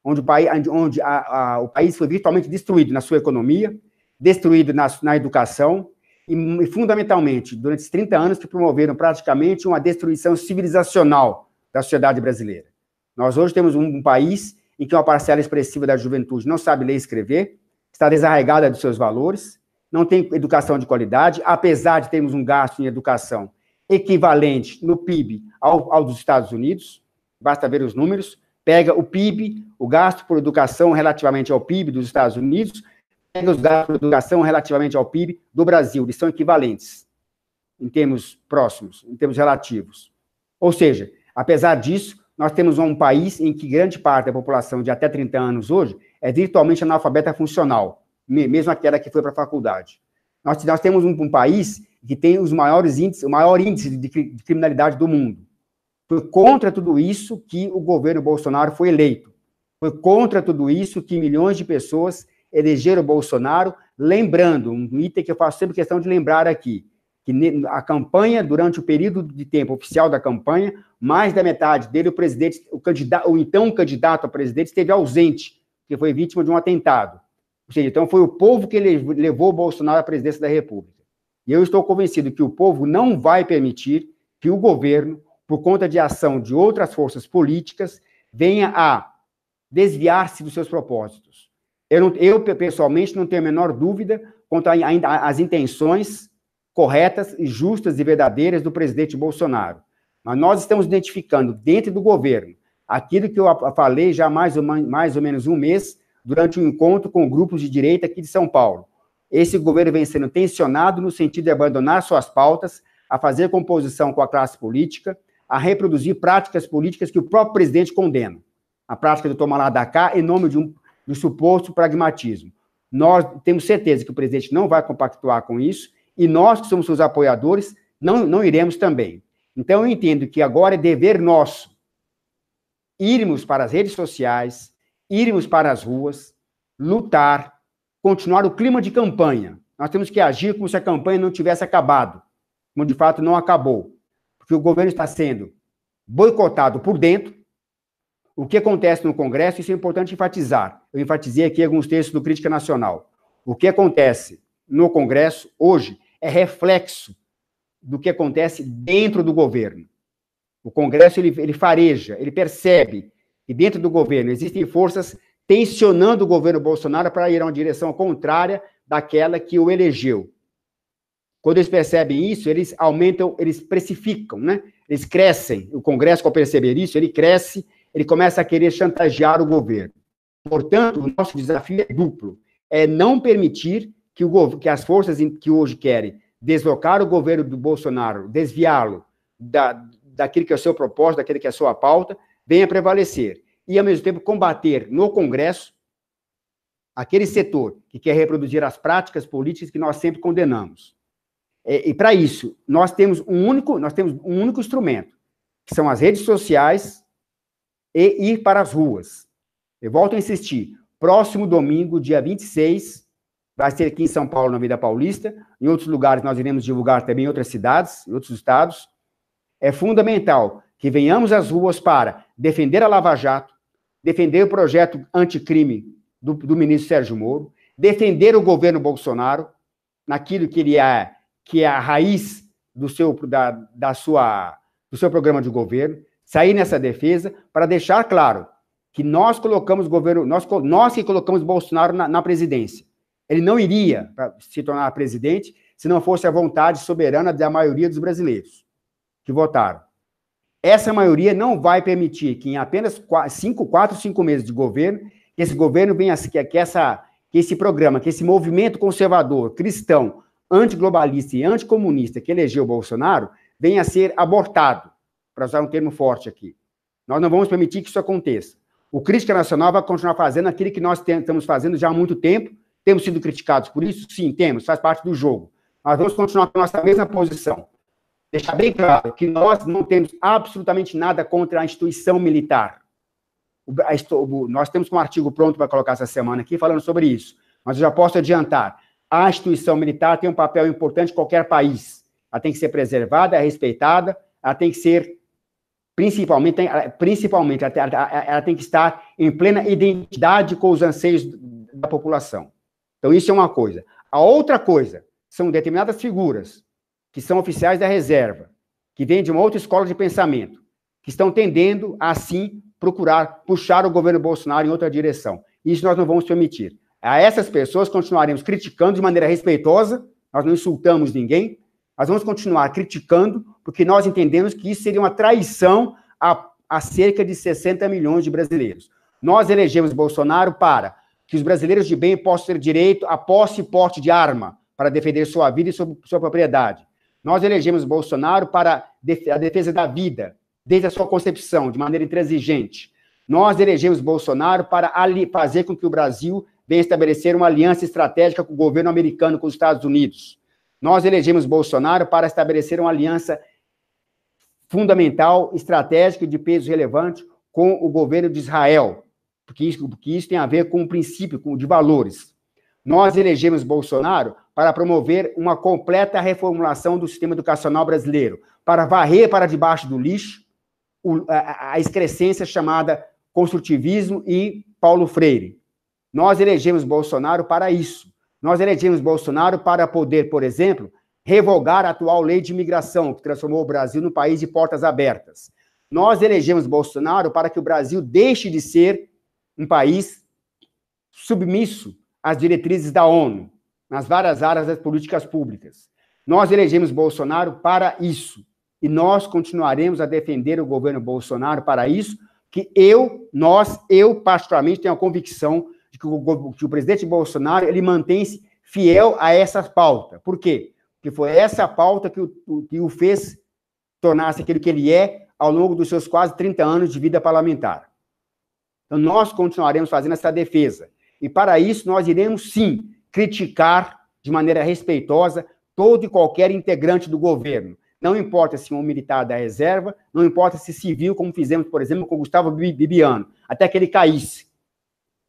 onde o país foi virtualmente destruído na sua economia, destruído na educação, e fundamentalmente, durante esses 30 anos, que promoveram praticamente uma destruição civilizacional da sociedade brasileira. Nós hoje temos um país em que uma parcela expressiva da juventude não sabe ler e escrever, está desarraigada dos seus valores, não tem educação de qualidade, apesar de termos um gasto em educação equivalente no PIB ao dos Estados Unidos, basta ver os números, pega o PIB, o gasto por educação relativamente ao PIB dos Estados Unidos, pega os gastos por educação relativamente ao PIB do Brasil, eles são equivalentes, em termos próximos, em termos relativos. Ou seja, apesar disso, nós temos um país em que grande parte da população de até 30 anos hoje é virtualmente analfabeta funcional, mesmo aquela que foi para a faculdade. Nós temos um país que tem o maior índice de criminalidade do mundo. Foi contra tudo isso que o governo Bolsonaro foi eleito. Foi contra tudo isso que milhões de pessoas elegeram o Bolsonaro, lembrando, um item que eu faço sempre questão de lembrar aqui, que a campanha, durante o período de tempo oficial da campanha, mais da metade dele, o então candidato a presidente esteve ausente, porque foi vítima de um atentado. Ou seja, então foi o povo que levou o Bolsonaro à presidência da República. E eu estou convencido que o povo não vai permitir que o governo, por conta de ação de outras forças políticas, venha a desviar-se dos seus propósitos. Eu, pessoalmente, não tenho a menor dúvida quanto às intenções corretas e justas e verdadeiras do presidente Bolsonaro. Mas nós estamos identificando dentro do governo aquilo que eu falei já há mais ou menos um mês, durante um encontro com grupos de direita aqui de São Paulo. Esse governo vem sendo tensionado no sentido de abandonar suas pautas, a fazer composição com a classe política, a reproduzir práticas políticas que o próprio presidente condena. A prática do toma lá da cá em nome de um suposto pragmatismo. Nós temos certeza que o presidente não vai compactuar com isso, e nós, que somos seus apoiadores, não iremos também. Então, eu entendo que agora é dever nosso irmos para as redes sociais, irmos para as ruas, lutar, continuar o clima de campanha. Nós temos que agir como se a campanha não tivesse acabado, como de fato não acabou, porque o governo está sendo boicotado por dentro. O que acontece no Congresso, isso é importante enfatizar. Eu enfatizei aqui alguns textos do Crítica Nacional. O que acontece no Congresso hoje é reflexo do que acontece dentro do governo. O Congresso, ele fareja, ele percebe que dentro do governo existem forças tensionando o governo Bolsonaro para ir a uma direção contrária daquela que o elegeu. Quando eles percebem isso, eles aumentam, eles precificam, né? Eles crescem. O Congresso, ao perceber isso, ele cresce, ele começa a querer chantagear o governo. Portanto, o nosso desafio é duplo. É não permitir que as forças que hoje querem deslocar o governo do Bolsonaro, desviá-lo daquilo que é o seu propósito, daquilo que é a sua pauta, venha prevalecer. E, ao mesmo tempo, combater no Congresso aquele setor que quer reproduzir as práticas políticas que nós sempre condenamos. E para isso, nós temos um único instrumento, que são as redes sociais e ir para as ruas. Eu volto a insistir, próximo domingo, dia 26, vai ser aqui em São Paulo, na Avenida Paulista, em outros lugares nós iremos divulgar também em outras cidades, em outros estados. É fundamental que venhamos às ruas para defender a Lava Jato, defender o projeto anticrime do ministro Sérgio Moro, defender o governo Bolsonaro, naquilo que é a raiz do seu programa de governo, sair nessa defesa para deixar claro que nós colocamos nós que colocamos Bolsonaro na presidência. Ele não iria se tornar presidente se não fosse a vontade soberana da maioria dos brasileiros que votaram. Essa maioria não vai permitir que em apenas 4, 5 meses de governo, que esse governo venha, que esse programa, que esse movimento conservador, cristão, antiglobalista e anticomunista que elegeu o Bolsonaro, venha a ser abortado, para usar um termo forte aqui. Nós não vamos permitir que isso aconteça. O Crítica Nacional vai continuar fazendo aquilo que nós estamos fazendo já há muito tempo. Temos sido criticados por isso? Sim, temos, faz parte do jogo. Mas vamos continuar com a nossa mesma posição. Deixar bem claro que nós não temos absolutamente nada contra a instituição militar. Nós temos um artigo pronto para colocar essa semana aqui falando sobre isso. Mas eu já posso adiantar. A instituição militar tem um papel importante em qualquer país. Ela tem que ser preservada, respeitada, ela tem que ser, principalmente ela tem que estar em plena identidade com os anseios da população. Então, isso é uma coisa. A outra coisa são determinadas figuras que são oficiais da reserva, que vêm de uma outra escola de pensamento, que estão tendendo a, assim, procurar puxar o governo Bolsonaro em outra direção. Isso nós não vamos permitir. A essas pessoas continuaremos criticando de maneira respeitosa, nós não insultamos ninguém, nós vamos continuar criticando, porque nós entendemos que isso seria uma traição a cerca de 60 milhões de brasileiros. Nós elegemos Bolsonaro para que os brasileiros de bem possam ter direito a posse e porte de arma para defender sua vida e sua propriedade. Nós elegemos Bolsonaro para a defesa da vida, desde a sua concepção, de maneira intransigente. Nós elegemos Bolsonaro para fazer com que o Brasil venha estabelecer uma aliança estratégica com o governo americano, com os Estados Unidos. Nós elegemos Bolsonaro para estabelecer uma aliança fundamental, estratégica e de peso relevante com o governo de Israel, porque isso tem a ver com um princípio de valores. Nós elegemos Bolsonaro para promover uma completa reformulação do sistema educacional brasileiro, para varrer para debaixo do lixo a excrescência chamada construtivismo e Paulo Freire. Nós elegemos Bolsonaro para isso. Nós elegemos Bolsonaro para poder, por exemplo, revogar a atual lei de imigração, que transformou o Brasil num país de portas abertas. Nós elegemos Bolsonaro para que o Brasil deixe de ser um país submisso às diretrizes da ONU, nas várias áreas das políticas públicas. Nós elegemos Bolsonaro para isso. E nós continuaremos a defender o governo Bolsonaro para isso, que eu particularmente tenho a convicção de que o presidente Bolsonaro ele mantém-se fiel a essa pauta. Por quê? Porque foi essa pauta que o fez tornar-se aquilo que ele é ao longo dos seus quase 30 anos de vida parlamentar. Então, nós continuaremos fazendo essa defesa. E, para isso, nós iremos, sim, criticar de maneira respeitosa todo e qualquer integrante do governo. Não importa se um militar da reserva, não importa se civil, como fizemos, por exemplo, com Gustavo Bibiano, até que ele caísse.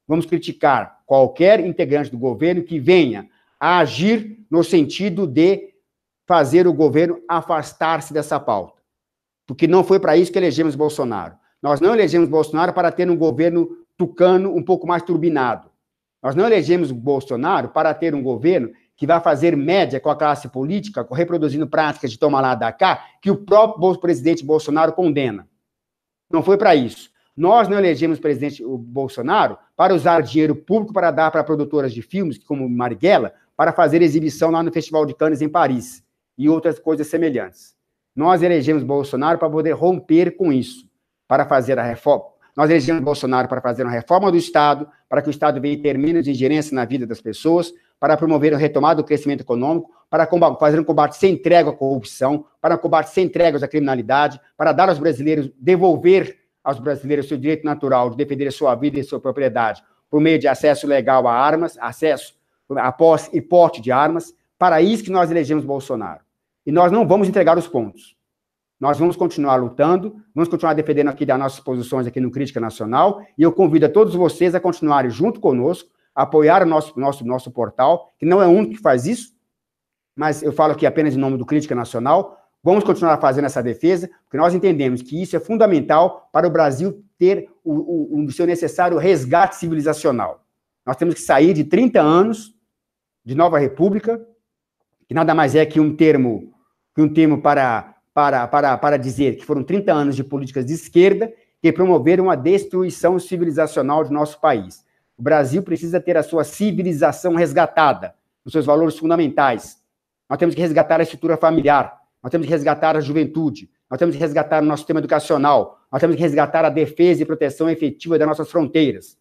Vamos criticar qualquer integrante do governo que venha a agir no sentido de fazer o governo afastar-se dessa pauta. Porque não foi para isso que elegemos Bolsonaro. Nós não elegemos Bolsonaro para ter um governo tucano um pouco mais turbinado. Nós não elegemos Bolsonaro para ter um governo que vai fazer média com a classe política, reproduzindo práticas de toma lá da cá, que o próprio presidente Bolsonaro condena. Não foi para isso. Nós não elegemos o presidente Bolsonaro para usar dinheiro público para dar para produtoras de filmes, como Marighella, para fazer exibição lá no Festival de Cannes em Paris, e outras coisas semelhantes. Nós elegemos Bolsonaro para poder romper com isso, para fazer a reforma. Nós elegemos Bolsonaro para fazer uma reforma do Estado, para que o Estado venha ter menos ingerência na vida das pessoas, para promover a retomada do crescimento econômico, para fazer um combate sem trégua à corrupção, para um combate sem tréguas à criminalidade, para dar aos brasileiros, devolver aos brasileiros seu direito natural de defender a sua vida e sua propriedade, por meio de acesso legal a armas, acesso a posse e porte de armas. Para isso que nós elegemos Bolsonaro. E nós não vamos entregar os pontos. Nós vamos continuar lutando, vamos continuar defendendo aqui das nossas posições aqui no Crítica Nacional, e eu convido a todos vocês a continuarem junto conosco, a apoiar o nosso portal, que não é o único que faz isso, mas eu falo aqui apenas em nome do Crítica Nacional. Vamos continuar fazendo essa defesa, porque nós entendemos que isso é fundamental para o Brasil ter o seu necessário resgate civilizacional. Nós temos que sair de 30 anos de nova república, que nada mais é que um termo para dizer que foram 30 anos de políticas de esquerda que promoveram a destruição civilizacional de nosso país. O Brasil precisa ter a sua civilização resgatada, os seus valores fundamentais. Nós temos que resgatar a estrutura familiar, nós temos que resgatar a juventude, nós temos que resgatar o nosso sistema educacional, nós temos que resgatar a defesa e proteção efetiva das nossas fronteiras.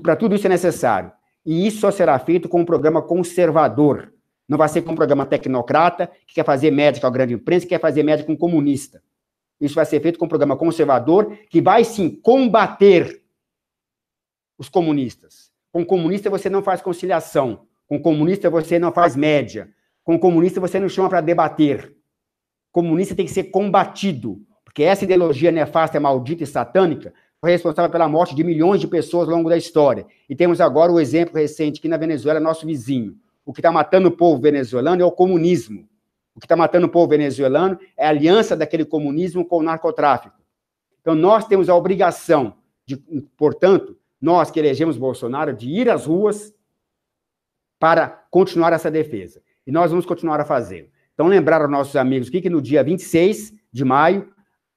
Para tudo isso é necessário. E isso só será feito com um programa conservador. Não vai ser com um programa tecnocrata, que quer fazer média com a grande imprensa, que quer fazer média com um comunista. Isso vai ser feito com um programa conservador, que vai, sim, combater os comunistas. Com comunista você não faz conciliação. Com comunista você não faz média. Com comunista você não chama para debater. Comunista tem que ser combatido, porque essa ideologia nefasta, maldita e satânica foi responsável pela morte de milhões de pessoas ao longo da história. E temos agora o exemplo recente que na Venezuela, nosso vizinho. O que está matando o povo venezuelano é o comunismo. O que está matando o povo venezuelano é a aliança daquele comunismo com o narcotráfico. Então, nós temos a obrigação, portanto, nós que elegemos Bolsonaro, de ir às ruas para continuar essa defesa. E nós vamos continuar a fazê-lo. Então, lembrar aos nossos amigos que no dia 26 de maio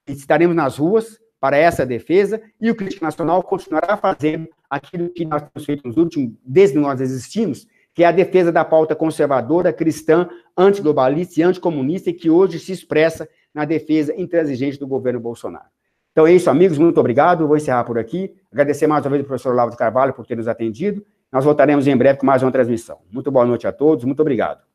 estaremos nas ruas para essa defesa e o Crítica Nacional continuará fazendo aquilo que nós temos feito nos últimos, desde que nós existimos, que é a defesa da pauta conservadora, cristã, antiglobalista e anticomunista, e que hoje se expressa na defesa intransigente do governo Bolsonaro. Então é isso, amigos, muito obrigado, vou encerrar por aqui, agradecer mais uma vez ao professor Olavo de Carvalho por ter nos atendido, nós voltaremos em breve com mais uma transmissão. Muito boa noite a todos, muito obrigado.